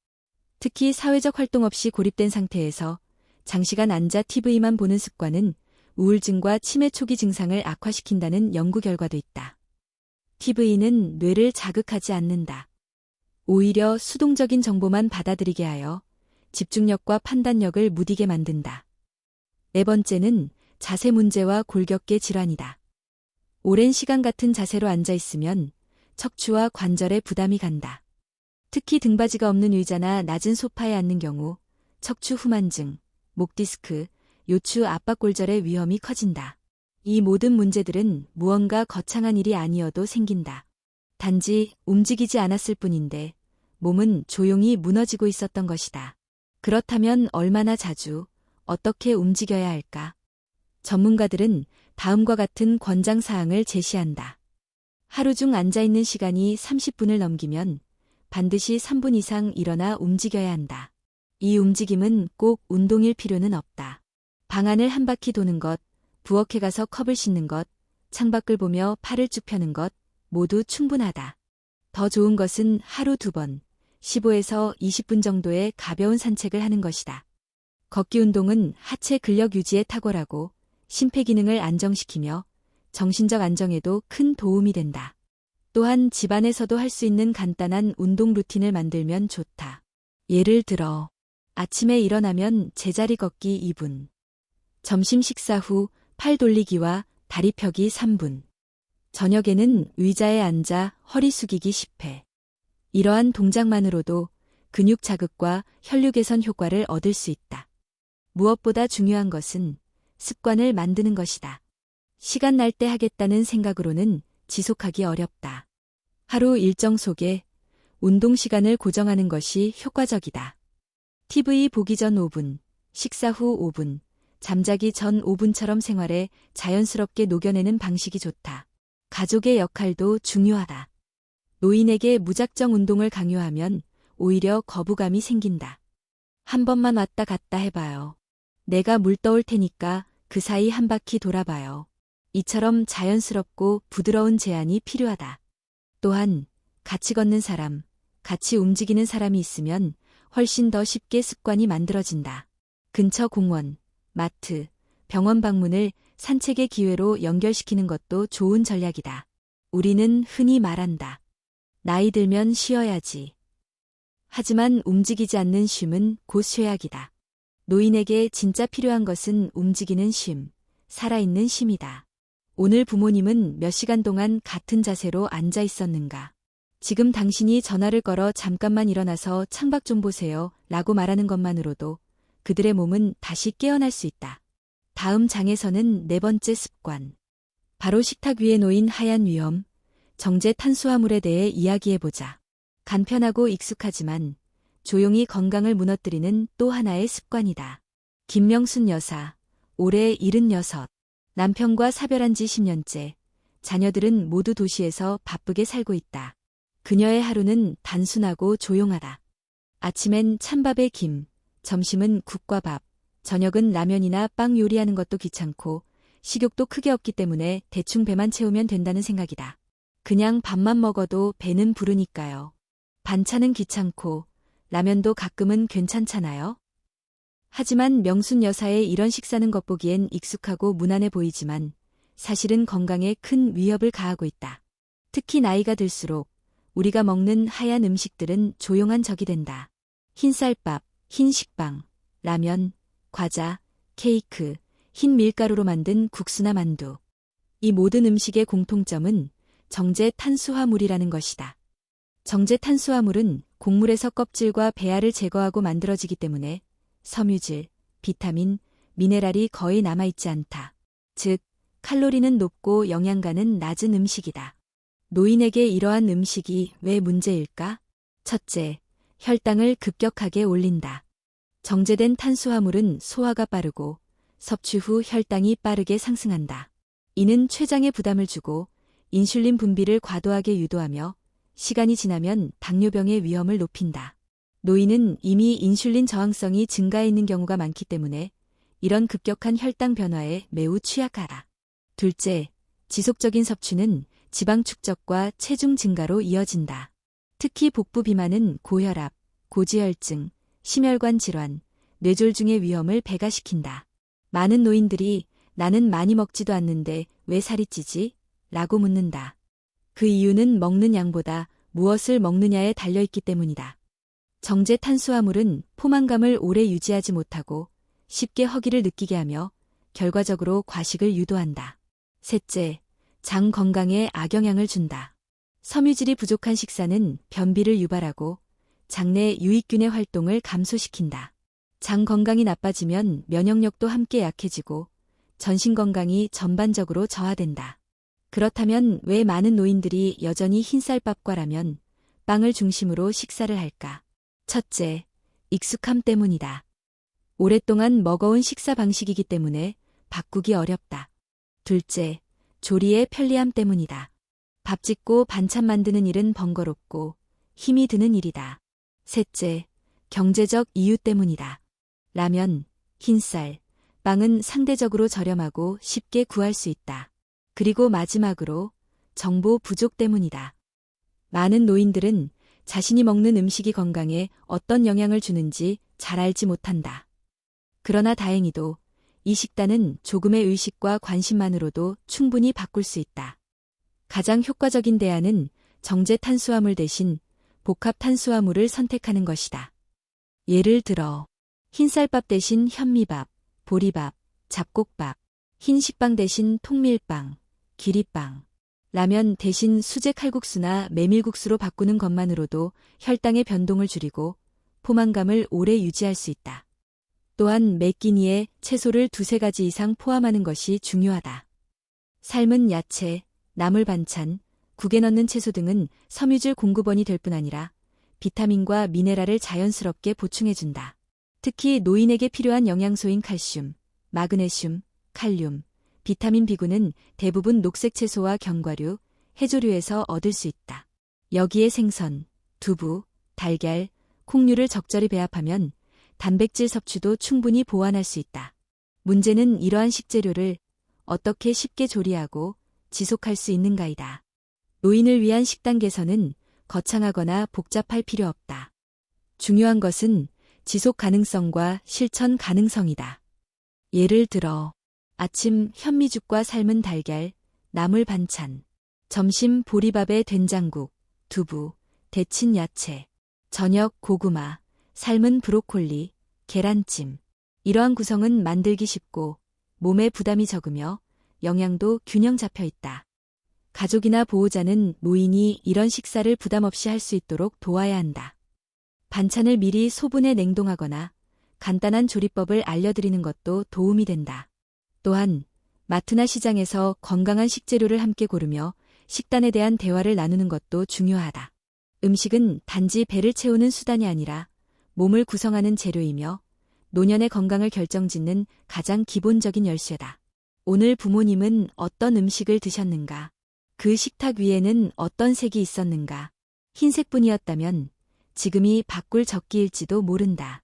특히 사회적 활동 없이 고립된 상태에서 장시간 앉아 TV만 보는 습관은 우울증과 치매 초기 증상을 악화시킨다는 연구 결과도 있다. TV는 뇌를 자극하지 않는다. 오히려 수동적인 정보만 받아들이게 하여 집중력과 판단력을 무디게 만든다. 네 번째는 자세 문제와 골격계 질환이다. 오랜 시간 같은 자세로 앉아있으면 척추와 관절에 부담이 간다. 특히 등받이가 없는 의자나 낮은 소파에 앉는 경우 척추 후만증, 목 디스크, 요추 압박골절의 위험이 커진다. 이 모든 문제들은 무언가 거창한 일이 아니어도 생긴다. 단지 움직이지 않았을 뿐인데 몸은 조용히 무너지고 있었던 것이다. 그렇다면 얼마나 자주, 어떻게 움직여야 할까? 전문가들은 다음과 같은 권장사항을 제시한다. 하루 중 앉아있는 시간이 30분을 넘기면 반드시 3분 이상 일어나 움직여야 한다. 이 움직임은 꼭 운동일 필요는 없다. 방 안을 한 바퀴 도는 것, 부엌에 가서 컵을 씻는 것, 창밖을 보며 팔을 쭉 펴는 것 모두 충분하다. 더 좋은 것은 하루 2번, 15에서 20분 정도의 가벼운 산책을 하는 것이다. 걷기 운동은 하체 근력 유지에 탁월하고 심폐기능을 안정시키며 정신적 안정에도 큰 도움이 된다. 또한 집안에서도 할 수 있는 간단한 운동 루틴을 만들면 좋다. 예를 들어, 아침에 일어나면 제자리 걷기 2분, 점심 식사 후 팔 돌리기와 다리 펴기 3분, 저녁에는 의자에 앉아 허리 숙이기 10회. 이러한 동작만으로도 근육 자극과 혈류 개선 효과를 얻을 수 있다. 무엇보다 중요한 것은 습관을 만드는 것이다. 시간 날 때 하겠다는 생각으로는 지속하기 어렵다. 하루 일정 속에 운동 시간을 고정하는 것이 효과적이다. TV 보기 전 5분, 식사 후 5분, 잠자기 전 5분처럼 생활에 자연스럽게 녹여내는 방식이 좋다. 가족의 역할도 중요하다. 노인에게 무작정 운동을 강요하면 오히려 거부감이 생긴다. 한 번만 왔다 갔다 해봐요. 내가 물 떠올 테니까 그 사이 한 바퀴 돌아봐요. 이처럼 자연스럽고 부드러운 제안이 필요하다. 또한 같이 걷는 사람, 같이 움직이는 사람이 있으면 훨씬 더 쉽게 습관이 만들어진다. 근처 공원, 마트, 병원 방문을 산책의 기회로 연결시키는 것도 좋은 전략이다. 우리는 흔히 말한다. 나이 들면 쉬어야지. 하지만 움직이지 않는 쉼은 곧 쇠약이다. 노인에게 진짜 필요한 것은 움직이는 쉼, 살아있는 쉼이다. 오늘 부모님은 몇 시간 동안 같은 자세로 앉아 있었는가? 지금 당신이 전화를 걸어 잠깐만 일어나서 창밖 좀 보세요 라고 말하는 것만으로도 그들의 몸은 다시 깨어날 수 있다. 다음 장에서는 네 번째 습관. 바로 식탁 위에 놓인 하얀 위험, 정제 탄수화물에 대해 이야기해보자. 간편하고 익숙하지만 조용히 건강을 무너뜨리는 또 하나의 습관이다. 김명순 여사, 올해 76. 남편과 사별한 지 10년째. 자녀들은 모두 도시에서 바쁘게 살고 있다. 그녀의 하루는 단순하고 조용하다. 아침엔 찬밥에 김, 점심은 국과 밥, 저녁은 라면이나 빵 요리하는 것도 귀찮고 식욕도 크게 없기 때문에 대충 배만 채우면 된다는 생각이다. 그냥 밥만 먹어도 배는 부르니까요. 반찬은 귀찮고 라면도 가끔은 괜찮잖아요. 하지만 명순 여사의 이런 식사는 겉보기엔 익숙하고 무난해 보이지만 사실은 건강에 큰 위협을 가하고 있다. 특히 나이가 들수록 우리가 먹는 하얀 음식들은 조용한 적이 된다. 흰쌀밥, 흰 식빵, 라면, 과자, 케이크, 흰 밀가루로 만든 국수나 만두. 이 모든 음식의 공통점은 정제 탄수화물이라는 것이다. 정제 탄수화물은 곡물에서 껍질과 배알을 제거하고 만들어지기 때문에 섬유질, 비타민, 미네랄이 거의 남아있지 않다. 즉, 칼로리는 높고 영양가는 낮은 음식이다. 노인에게 이러한 음식이 왜 문제일까? 첫째, 혈당을 급격하게 올린다. 정제된 탄수화물은 소화가 빠르고 섭취 후 혈당이 빠르게 상승한다. 이는 췌장에 부담을 주고 인슐린 분비를 과도하게 유도하며 시간이 지나면 당뇨병의 위험을 높인다. 노인은 이미 인슐린 저항성이 증가해 있는 경우가 많기 때문에 이런 급격한 혈당 변화에 매우 취약하다. 둘째, 지속적인 섭취는 지방 축적과 체중 증가로 이어진다. 특히 복부 비만은 고혈압, 고지혈증, 심혈관 질환, 뇌졸중의 위험을 배가시킨다. 많은 노인들이 나는 많이 먹지도 않는데 왜 살이 찌지? 라고 묻는다. 그 이유는 먹는 양보다 무엇을 먹느냐에 달려있기 때문이다. 정제 탄수화물은 포만감을 오래 유지하지 못하고 쉽게 허기를 느끼게 하며 결과적으로 과식을 유도한다. 셋째, 장 건강에 악영향을 준다. 섬유질이 부족한 식사는 변비를 유발하고 장내 유익균의 활동을 감소시킨다. 장 건강이 나빠지면 면역력도 함께 약해지고 전신 건강이 전반적으로 저하된다. 그렇다면 왜 많은 노인들이 여전히 흰쌀밥과 라면, 빵을 중심으로 식사를 할까? 첫째, 익숙함 때문이다. 오랫동안 먹어온 식사 방식이기 때문에 바꾸기 어렵다. 둘째, 조리의 편리함 때문이다. 밥 짓고 반찬 만드는 일은 번거롭고 힘이 드는 일이다. 셋째, 경제적 이유 때문이다. 라면, 흰쌀, 빵은 상대적으로 저렴하고 쉽게 구할 수 있다. 그리고 마지막으로 정보 부족 때문이다. 많은 노인들은 자신이 먹는 음식이 건강에 어떤 영향을 주는지 잘 알지 못한다. 그러나 다행히도 이 식단은 조금의 의식과 관심만으로도 충분히 바꿀 수 있다. 가장 효과적인 대안은 정제 탄수화물 대신 복합 탄수화물을 선택하는 것이다. 예를 들어 흰쌀밥 대신 현미밥, 보리밥, 잡곡밥, 흰 식빵 대신 통밀빵, 기리빵, 라면 대신 수제 칼국수나 메밀국수로 바꾸는 것만으로도 혈당의 변동을 줄이고 포만감을 오래 유지할 수 있다. 또한 매 끼니에 채소를 2~3가지 이상 포함하는 것이 중요하다. 삶은 야채, 나물 반찬, 국에 넣는 채소 등은 섬유질 공급원이 될 뿐 아니라 비타민과 미네랄을 자연스럽게 보충해준다. 특히 노인에게 필요한 영양소인 칼슘, 마그네슘, 칼륨, 비타민 B군은 대부분 녹색 채소와 견과류, 해조류에서 얻을 수 있다. 여기에 생선, 두부, 달걀, 콩류를 적절히 배합하면 단백질 섭취도 충분히 보완할 수 있다. 문제는 이러한 식재료를 어떻게 쉽게 조리하고 지속할 수 있는가이다. 노인을 위한 식단 개선은 거창하거나 복잡할 필요 없다. 중요한 것은 지속 가능성과 실천 가능성이다. 예를 들어 아침 현미죽과 삶은 달걀, 나물 반찬, 점심 보리밥에 된장국, 두부, 데친 야채, 저녁 고구마, 삶은 브로콜리, 계란찜. 이러한 구성은 만들기 쉽고 몸에 부담이 적으며 영양도 균형 잡혀 있다. 가족이나 보호자는 노인이 이런 식사를 부담 없이 할 수 있도록 도와야 한다. 반찬을 미리 소분해 냉동하거나 간단한 조리법을 알려드리는 것도 도움이 된다. 또한 마트나 시장에서 건강한 식재료를 함께 고르며 식단에 대한 대화를 나누는 것도 중요하다. 음식은 단지 배를 채우는 수단이 아니라 몸을 구성하는 재료이며 노년의 건강을 결정짓는 가장 기본적인 열쇠다. 오늘 부모님은 어떤 음식을 드셨는가? 그 식탁 위에는 어떤 색이 있었는가? 흰색뿐이었다면 지금이 바꿀 적기일지도 모른다.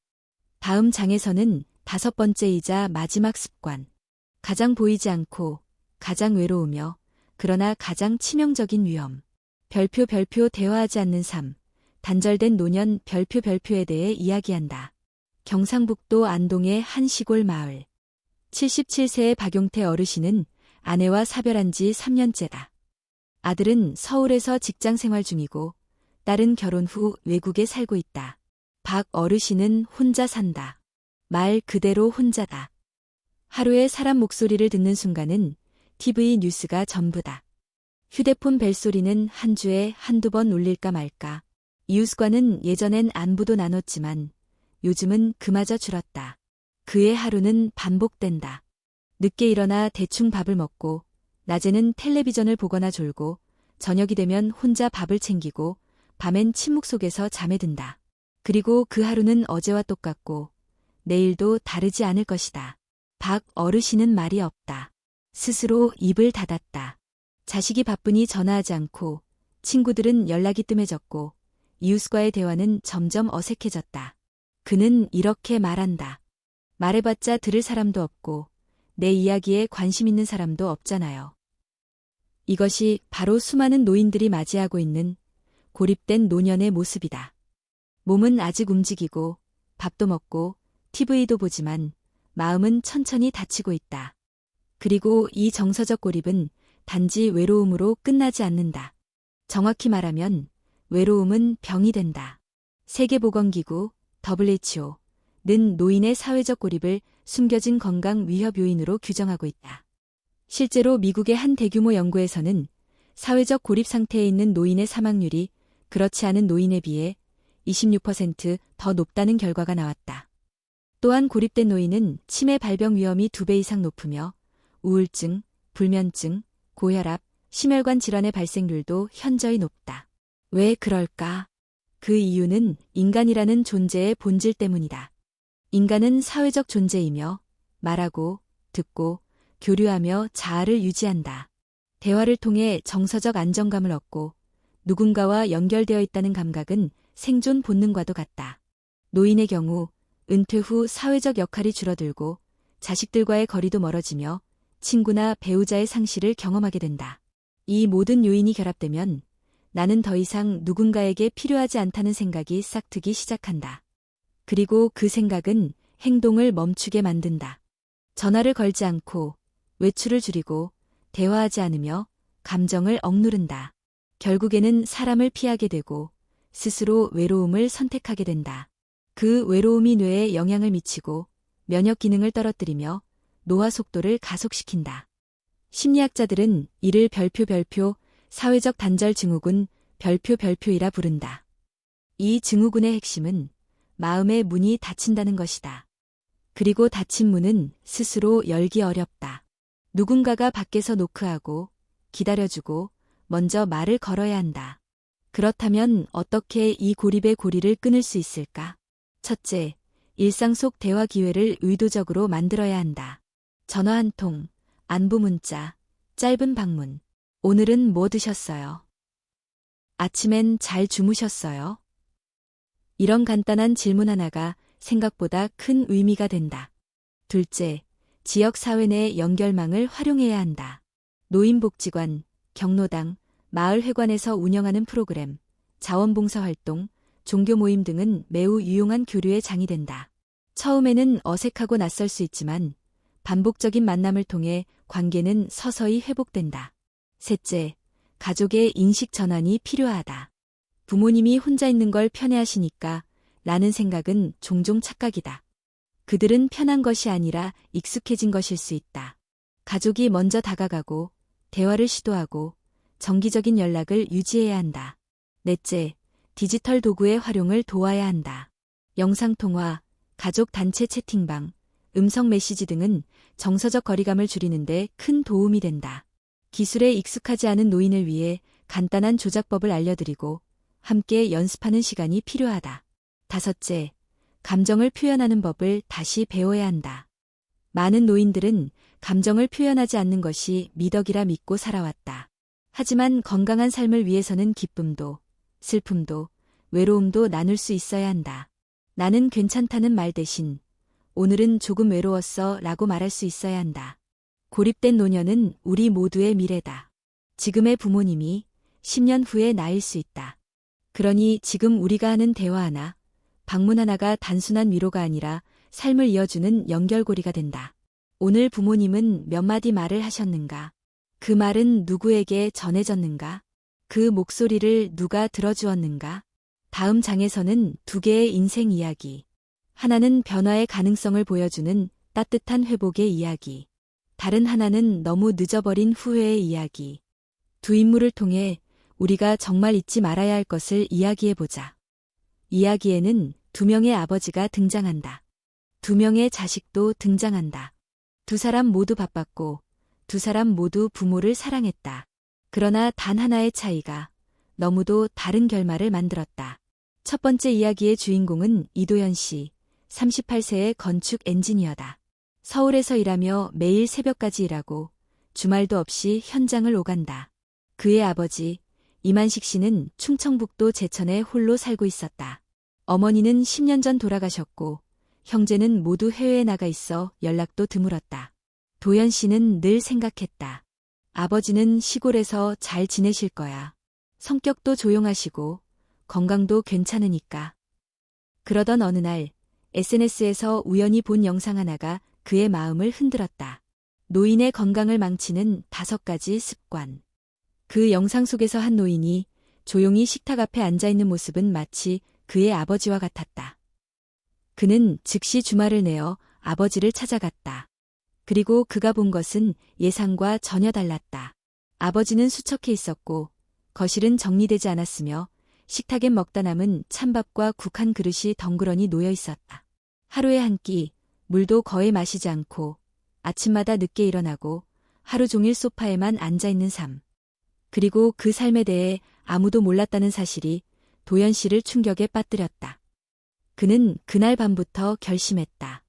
다음 장에서는 5번째이자 마지막 습관. 가장 보이지 않고 가장 외로우며 그러나 가장 치명적인 위험. 별표 대화하지 않는 삶. 단절된 노년 별표에 대해 이야기한다. 경상북도 안동의 한 시골 마을. 77세의 박용태 어르신은 아내와 사별한 지 3년째다. 아들은 서울에서 직장 생활 중이고 딸은 결혼 후 외국에 살고 있다. 박 어르신은 혼자 산다. 말 그대로 혼자다. 하루에 사람 목소리를 듣는 순간은 TV 뉴스가 전부다. 휴대폰 벨소리는 한 주에 한두 번 울릴까 말까. 이웃과는 예전엔 안부도 나눴지만 요즘은 그마저 줄었다. 그의 하루는 반복된다. 늦게 일어나 대충 밥을 먹고 낮에는 텔레비전을 보거나 졸고 저녁이 되면 혼자 밥을 챙기고 밤엔 침묵 속에서 잠에 든다. 그리고 그 하루는 어제와 똑같고 내일도 다르지 않을 것이다. 박 어르신은 말이 없다. 스스로 입을 닫았다. 자식이 바쁘니 전화하지 않고 친구들은 연락이 뜸해졌고 이웃과의 대화는 점점 어색해졌다. 그는 이렇게 말한다. 말해봤자 들을 사람도 없고 내 이야기에 관심 있는 사람도 없잖아요. 이것이 바로 수많은 노인들이 맞이하고 있는 고립된 노년의 모습이다. 몸은 아직 움직이고 밥도 먹고 TV도 보지만 마음은 천천히 닫히고 있다. 그리고 이 정서적 고립은 단지 외로움으로 끝나지 않는다. 정확히 말하면 외로움은 병이 된다. 세계보건기구 WHO는 노인의 사회적 고립을 숨겨진 건강 위협 요인으로 규정하고 있다. 실제로 미국의 한 대규모 연구에서는 사회적 고립 상태에 있는 노인의 사망률이 그렇지 않은 노인에 비해 26% 더 높다는 결과가 나왔다. 또한 고립된 노인은 치매 발병 위험이 2배 이상 높으며 우울증, 불면증, 고혈압, 심혈관 질환의 발생률도 현저히 높다. 왜 그럴까? 그 이유는 인간이라는 존재의 본질 때문이다. 인간은 사회적 존재이며 말하고, 듣고, 교류하며 자아를 유지한다. 대화를 통해 정서적 안정감을 얻고 누군가와 연결되어 있다는 감각은 생존 본능과도 같다. 노인의 경우 은퇴 후 사회적 역할이 줄어들고 자식들과의 거리도 멀어지며 친구나 배우자의 상실을 경험하게 된다. 이 모든 요인이 결합되면 나는 더 이상 누군가에게 필요하지 않다는 생각이 싹트기 시작한다. 그리고 그 생각은 행동을 멈추게 만든다. 전화를 걸지 않고 외출을 줄이고 대화하지 않으며 감정을 억누른다. 결국에는 사람을 피하게 되고 스스로 외로움을 선택하게 된다. 그 외로움이 뇌에 영향을 미치고 면역 기능을 떨어뜨리며 노화 속도를 가속시킨다. 심리학자들은 이를 별표 사회적 단절 증후군 별표이라 부른다. 이 증후군의 핵심은 마음의 문이 닫힌다는 것이다. 그리고 닫힌 문은 스스로 열기 어렵다. 누군가가 밖에서 노크하고 기다려주고 먼저 말을 걸어야 한다. 그렇다면 어떻게 이 고립의 고리를 끊을 수 있을까? 첫째, 일상 속 대화 기회를 의도적으로 만들어야 한다. 전화 한 통, 안부 문자, 짧은 방문. 오늘은 뭐 드셨어요? 아침엔 잘 주무셨어요? 이런 간단한 질문 하나가 생각보다 큰 의미가 된다. 둘째, 지역 사회 내 연결망을 활용해야 한다. 노인복지관, 경로당, 마을회관에서 운영하는 프로그램, 자원봉사활동, 종교 모임 등은 매우 유용한 교류의 장이 된다. 처음에는 어색하고 낯설 수 있지만 반복적인 만남을 통해 관계는 서서히 회복된다. 셋째, 가족의 인식 전환이 필요하다. 부모님이 혼자 있는 걸 편해하시니까 라는 생각은 종종 착각이다. 그들은 편한 것이 아니라 익숙해진 것일 수 있다. 가족이 먼저 다가가고 대화를 시도하고 정기적인 연락을 유지해야 한다. 넷째, 디지털 도구의 활용을 도와야 한다. 영상통화, 가족 단체 채팅방, 음성 메시지 등은 정서적 거리감을 줄이는 데 큰 도움이 된다. 기술에 익숙하지 않은 노인을 위해 간단한 조작법을 알려드리고 함께 연습하는 시간이 필요하다. 다섯째, 감정을 표현하는 법을 다시 배워야 한다. 많은 노인들은 감정을 표현하지 않는 것이 미덕이라 믿고 살아왔다. 하지만 건강한 삶을 위해서는 기쁨도, 슬픔도, 외로움도 나눌 수 있어야 한다. 나는 괜찮다는 말 대신 오늘은 조금 외로웠어 라고 말할 수 있어야 한다. 고립된 노년은 우리 모두의 미래다. 지금의 부모님이 10년 후의 나일 수 있다. 그러니 지금 우리가 하는 대화 하나, 방문 하나가 단순한 위로가 아니라 삶을 이어주는 연결고리가 된다. 오늘 부모님은 몇 마디 말을 하셨는가? 그 말은 누구에게 전해졌는가? 그 목소리를 누가 들어주었는가? 다음 장에서는 두 개의 인생 이야기. 하나는 변화의 가능성을 보여주는 따뜻한 회복의 이야기. 다른 하나는 너무 늦어버린 후회의 이야기. 두 인물을 통해 우리가 정말 잊지 말아야 할 것을 이야기해보자. 이야기에는 두 명의 아버지가 등장한다. 두 명의 자식도 등장한다. 두 사람 모두 바빴고 두 사람 모두 부모를 사랑했다. 그러나 단 하나의 차이가 너무도 다른 결말을 만들었다. 첫 번째 이야기의 주인공은 이도현 씨, 38세의 건축 엔지니어다. 서울에서 일하며 매일 새벽까지 일하고 주말도 없이 현장을 오간다. 그의 아버지, 이만식 씨는 충청북도 제천에 홀로 살고 있었다. 어머니는 10년 전 돌아가셨고 형제는 모두 해외에 나가 있어 연락도 드물었다. 도현 씨는 늘 생각했다. 아버지는 시골에서 잘 지내실 거야. 성격도 조용하시고 건강도 괜찮으니까. 그러던 어느 날 SNS에서 우연히 본 영상 하나가 그의 마음을 흔들었다. 노인의 건강을 망치는 5가지 습관. 그 영상 속에서 한 노인이 조용히 식탁 앞에 앉아있는 모습은 마치 그의 아버지와 같았다. 그는 즉시 주말을 내어 아버지를 찾아갔다. 그리고 그가 본 것은 예상과 전혀 달랐다. 아버지는 수척해 있었고 거실은 정리되지 않았으며 식탁엔 먹다 남은 찬밥과 국 한 그릇이 덩그러니 놓여 있었다. 하루에 한 끼, 물도 거의 마시지 않고 아침마다 늦게 일어나고 하루 종일 소파에만 앉아있는 삶. 그리고 그 삶에 대해 아무도 몰랐다는 사실이 도연 씨를 충격에 빠뜨렸다. 그는 그날 밤부터 결심했다.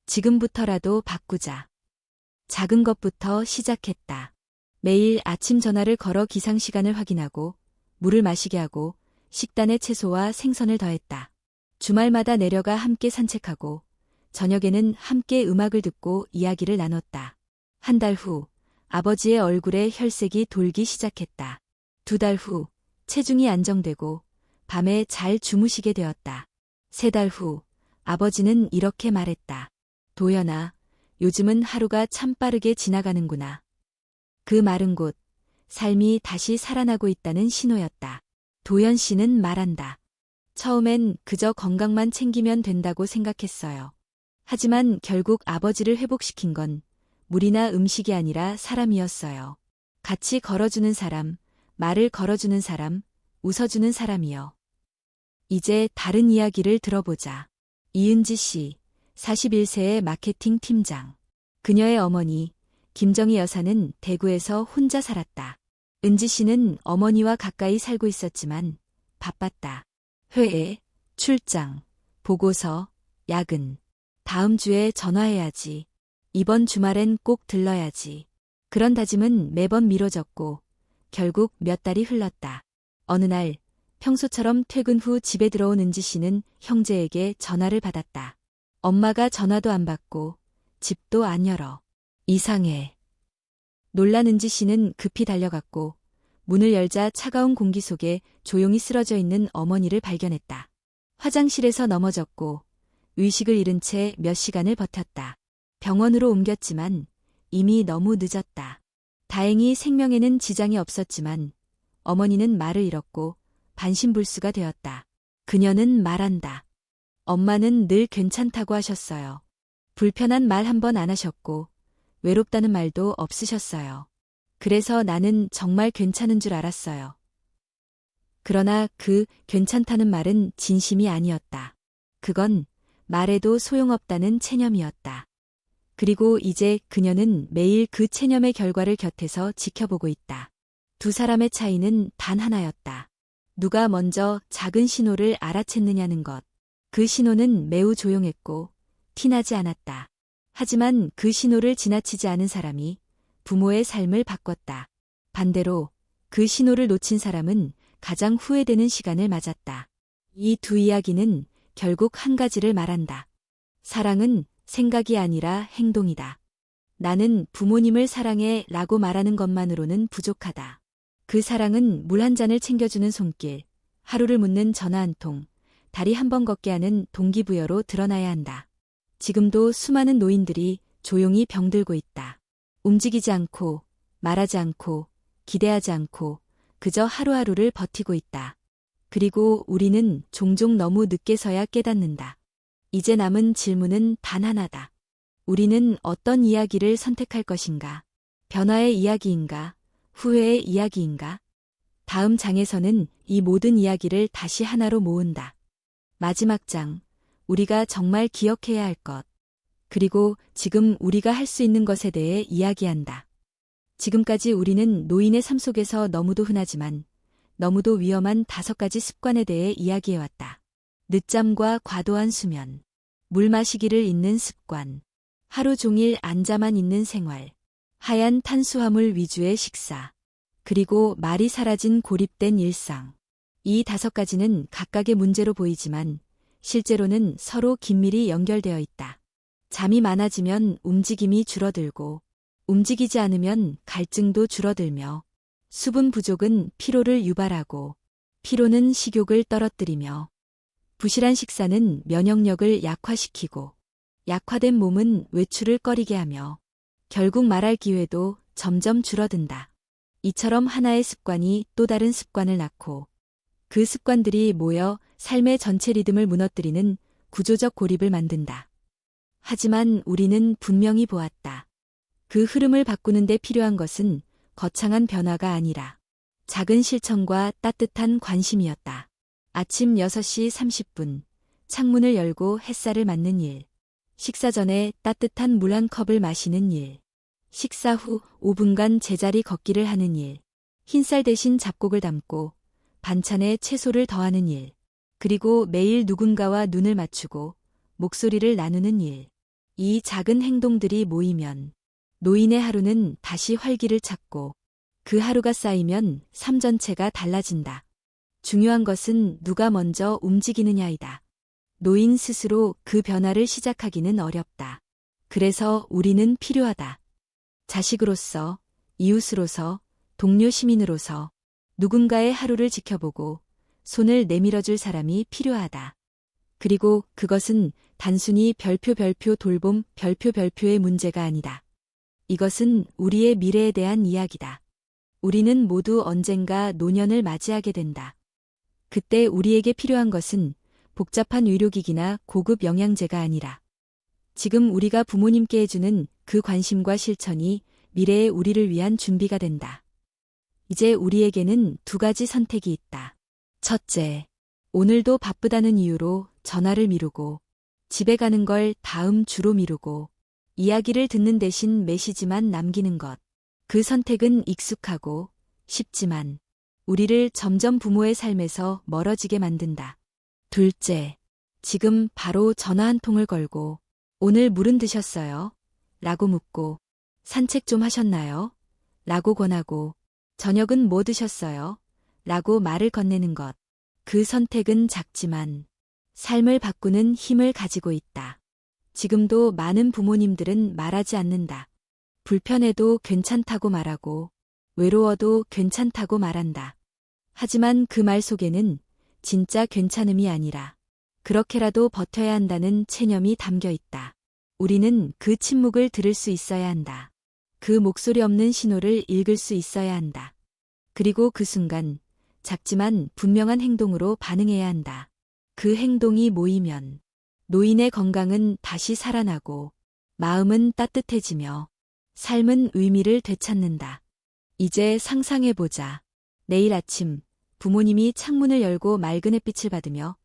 지금부터라도 바꾸자. 작은 것부터 시작했다. 매일 아침 전화를 걸어 기상시간을 확인하고 물을 마시게 하고 식단에 채소와 생선을 더했다. 주말마다 내려가 함께 산책하고 저녁에는 함께 음악을 듣고 이야기를 나눴다. 한 달 후 아버지의 얼굴에 혈색이 돌기 시작했다. 2달 후 체중이 안정되고 밤에 잘 주무시게 되었다. 3달 후 아버지는 이렇게 말했다. 도연아, 요즘은 하루가 참 빠르게 지나가는구나. 그 말은 곧 삶이 다시 살아나고 있다는 신호였다. 도연 씨는 말한다. 처음엔 그저 건강만 챙기면 된다고 생각했어요. 하지만 결국 아버지를 회복시킨 건 물이나 음식이 아니라 사람이었어요. 같이 걸어주는 사람, 말을 걸어주는 사람, 웃어주는 사람이요. 이제 다른 이야기를 들어보자. 이은지 씨, 41세의 마케팅 팀장. 그녀의 어머니, 김정희 여사는 대구에서 혼자 살았다. 은지 씨는 어머니와 가까이 살고 있었지만 바빴다. 회의, 출장, 보고서, 야근. 다음 주에 전화해야지. 이번 주말엔 꼭 들러야지. 그런 다짐은 매번 미뤄졌고 결국 몇 달이 흘렀다. 어느 날 평소처럼 퇴근 후 집에 들어온 은지 씨는 형제에게 전화를 받았다. 엄마가 전화도 안 받고 집도 안 열어. 이상해. 놀란 은지 씨는 급히 달려갔고 문을 열자 차가운 공기 속에 조용히 쓰러져 있는 어머니를 발견했다. 화장실에서 넘어졌고 의식을 잃은 채 몇 시간을 버텼다. 병원으로 옮겼지만 이미 너무 늦었다. 다행히 생명에는 지장이 없었지만 어머니는 말을 잃었고 반신불수가 되었다. 그녀는 말한다. 엄마는 늘 괜찮다고 하셨어요. 불편한 말 한 번 안 하셨고 외롭다는 말도 없으셨어요. 그래서 나는 정말 괜찮은 줄 알았어요. 그러나 그 괜찮다는 말은 진심이 아니었다. 그건 말해도 소용없다는 체념이었다. 그리고 이제 그녀는 매일 그 체념의 결과를 곁에서 지켜보고 있다. 두 사람의 차이는 단 하나였다. 누가 먼저 작은 신호를 알아챘느냐는 것. 그 신호는 매우 조용했고 티나지 않았다. 하지만 그 신호를 지나치지 않은 사람이 부모의 삶을 바꿨다. 반대로 그 신호를 놓친 사람은 가장 후회되는 시간을 맞았다. 이 두 이야기는 결국 한 가지를 말한다. 사랑은 생각이 아니라 행동이다. 나는 부모님을 사랑해 라고 말하는 것만으로는 부족하다. 그 사랑은 물 한 잔을 챙겨주는 손길, 하루를 묻는 전화 한 통, 다리 한 번 걷게 하는 동기부여로 드러나야 한다. 지금도 수많은 노인들이 조용히 병들고 있다. 움직이지 않고, 말하지 않고, 기대하지 않고, 그저 하루하루를 버티고 있다. 그리고 우리는 종종 너무 늦게서야 깨닫는다. 이제 남은 질문은 단 하나다. 우리는 어떤 이야기를 선택할 것인가? 변화의 이야기인가? 후회의 이야기인가? 다음 장에서는 이 모든 이야기를 다시 하나로 모은다. 마지막 장, 우리가 정말 기억해야 할 것. 그리고 지금 우리가 할 수 있는 것에 대해 이야기한다. 지금까지 우리는 노인의 삶 속에서 너무도 흔하지만 너무도 위험한 5가지 습관에 대해 이야기해왔다. 늦잠과 과도한 수면, 물 마시기를 잊는 습관, 하루 종일 앉아만 있는 생활, 하얀 탄수화물 위주의 식사, 그리고 말이 사라진 고립된 일상. 이 5가지는 각각의 문제로 보이지만 실제로는 서로 긴밀히 연결되어 있다. 잠이 많아지면 움직임이 줄어들고 움직이지 않으면 갈증도 줄어들며 수분 부족은 피로를 유발하고 피로는 식욕을 떨어뜨리며 부실한 식사는 면역력을 약화시키고 약화된 몸은 외출을 꺼리게 하며 결국 말할 기회도 점점 줄어든다. 이처럼 하나의 습관이 또 다른 습관을 낳고 그 습관들이 모여 삶의 전체 리듬을 무너뜨리는 구조적 고립을 만든다. 하지만 우리는 분명히 보았다. 그 흐름을 바꾸는 데 필요한 것은 거창한 변화가 아니라 작은 실천과 따뜻한 관심이었다. 아침 6시 30분, 창문을 열고 햇살을 맞는 일. 식사 전에 따뜻한 물 한 컵을 마시는 일. 식사 후 5분간 제자리 걷기를 하는 일. 흰쌀 대신 잡곡을 담고 반찬에 채소를 더하는 일. 그리고 매일 누군가와 눈을 맞추고 목소리를 나누는 일. 이 작은 행동들이 모이면 노인의 하루는 다시 활기를 찾고 그 하루가 쌓이면 삶 전체가 달라진다. 중요한 것은 누가 먼저 움직이느냐이다. 노인 스스로 그 변화를 시작하기는 어렵다. 그래서 우리는 필요하다. 자식으로서, 이웃으로서, 동료 시민으로서 누군가의 하루를 지켜보고 손을 내밀어줄 사람이 필요하다. 그리고 그것은 단순히 별표 돌봄 별표의 문제가 아니다. 이것은 우리의 미래에 대한 이야기다. 우리는 모두 언젠가 노년을 맞이하게 된다. 그때 우리에게 필요한 것은 복잡한 의료기기나 고급 영양제가 아니라 지금 우리가 부모님께 해주는 그 관심과 실천이 미래의 우리를 위한 준비가 된다. 이제 우리에게는 두 가지 선택이 있다. 첫째, 오늘도 바쁘다는 이유로 전화를 미루고 집에 가는 걸 다음 주로 미루고 이야기를 듣는 대신 메시지만 남기는 것. 그 선택은 익숙하고 쉽지만 우리를 점점 부모의 삶에서 멀어지게 만든다. 둘째, 지금 바로 전화 한 통을 걸고 오늘 물은 드셨어요? 라고 묻고 산책 좀 하셨나요? 라고 권하고 저녁은 뭐 드셨어요? 라고 말을 건네는 것. 그 선택은 작지만 삶을 바꾸는 힘을 가지고 있다. 지금도 많은 부모님들은 말하지 않는다. 불편해도 괜찮다고 말하고 외로워도 괜찮다고 말한다. 하지만 그 말 속에는 진짜 괜찮음이 아니라 그렇게라도 버텨야 한다는 체념이 담겨 있다. 우리는 그 침묵을 들을 수 있어야 한다. 그 목소리 없는 신호를 읽을 수 있어야 한다. 그리고 그 순간 작지만 분명한 행동으로 반응해야 한다. 그 행동이 모이면 노인의 건강은 다시 살아나고 마음은 따뜻해지며 삶은 의미를 되찾는다. 이제 상상해보자. 내일 아침 부모님이 창문을 열고 맑은 햇빛을 받으며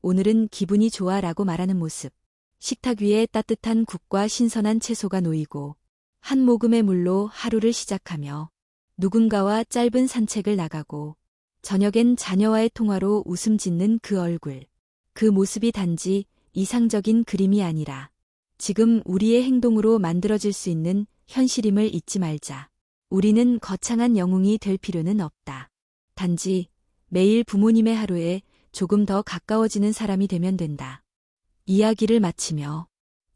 오늘은 기분이 좋아 라고 말하는 모습. 식탁 위에 따뜻한 국과 신선한 채소가 놓이고 한 모금의 물로 하루를 시작하며 누군가와 짧은 산책을 나가고 저녁엔 자녀와의 통화로 웃음 짓는 그 얼굴. 그 모습이 단지 이상적인 그림이 아니라 지금 우리의 행동으로 만들어질 수 있는 현실임을 잊지 말자. 우리는 거창한 영웅이 될 필요는 없다. 단지 매일 부모님의 하루에 조금 더 가까워지는 사람이 되면 된다. 이야기를 마치며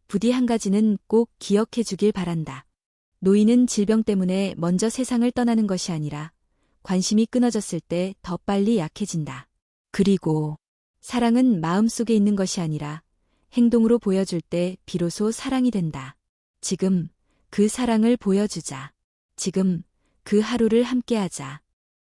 부디 한 가지는 꼭 기억해 주길 바란다. 노인은 질병 때문에 먼저 세상을 떠나는 것이 아니라 관심이 끊어졌을 때 더 빨리 약해진다. 그리고 사랑은 마음속에 있는 것이 아니라 행동으로 보여줄 때 비로소 사랑이 된다. 지금 그 사랑을 보여주자. 지금 그 하루를 함께하자.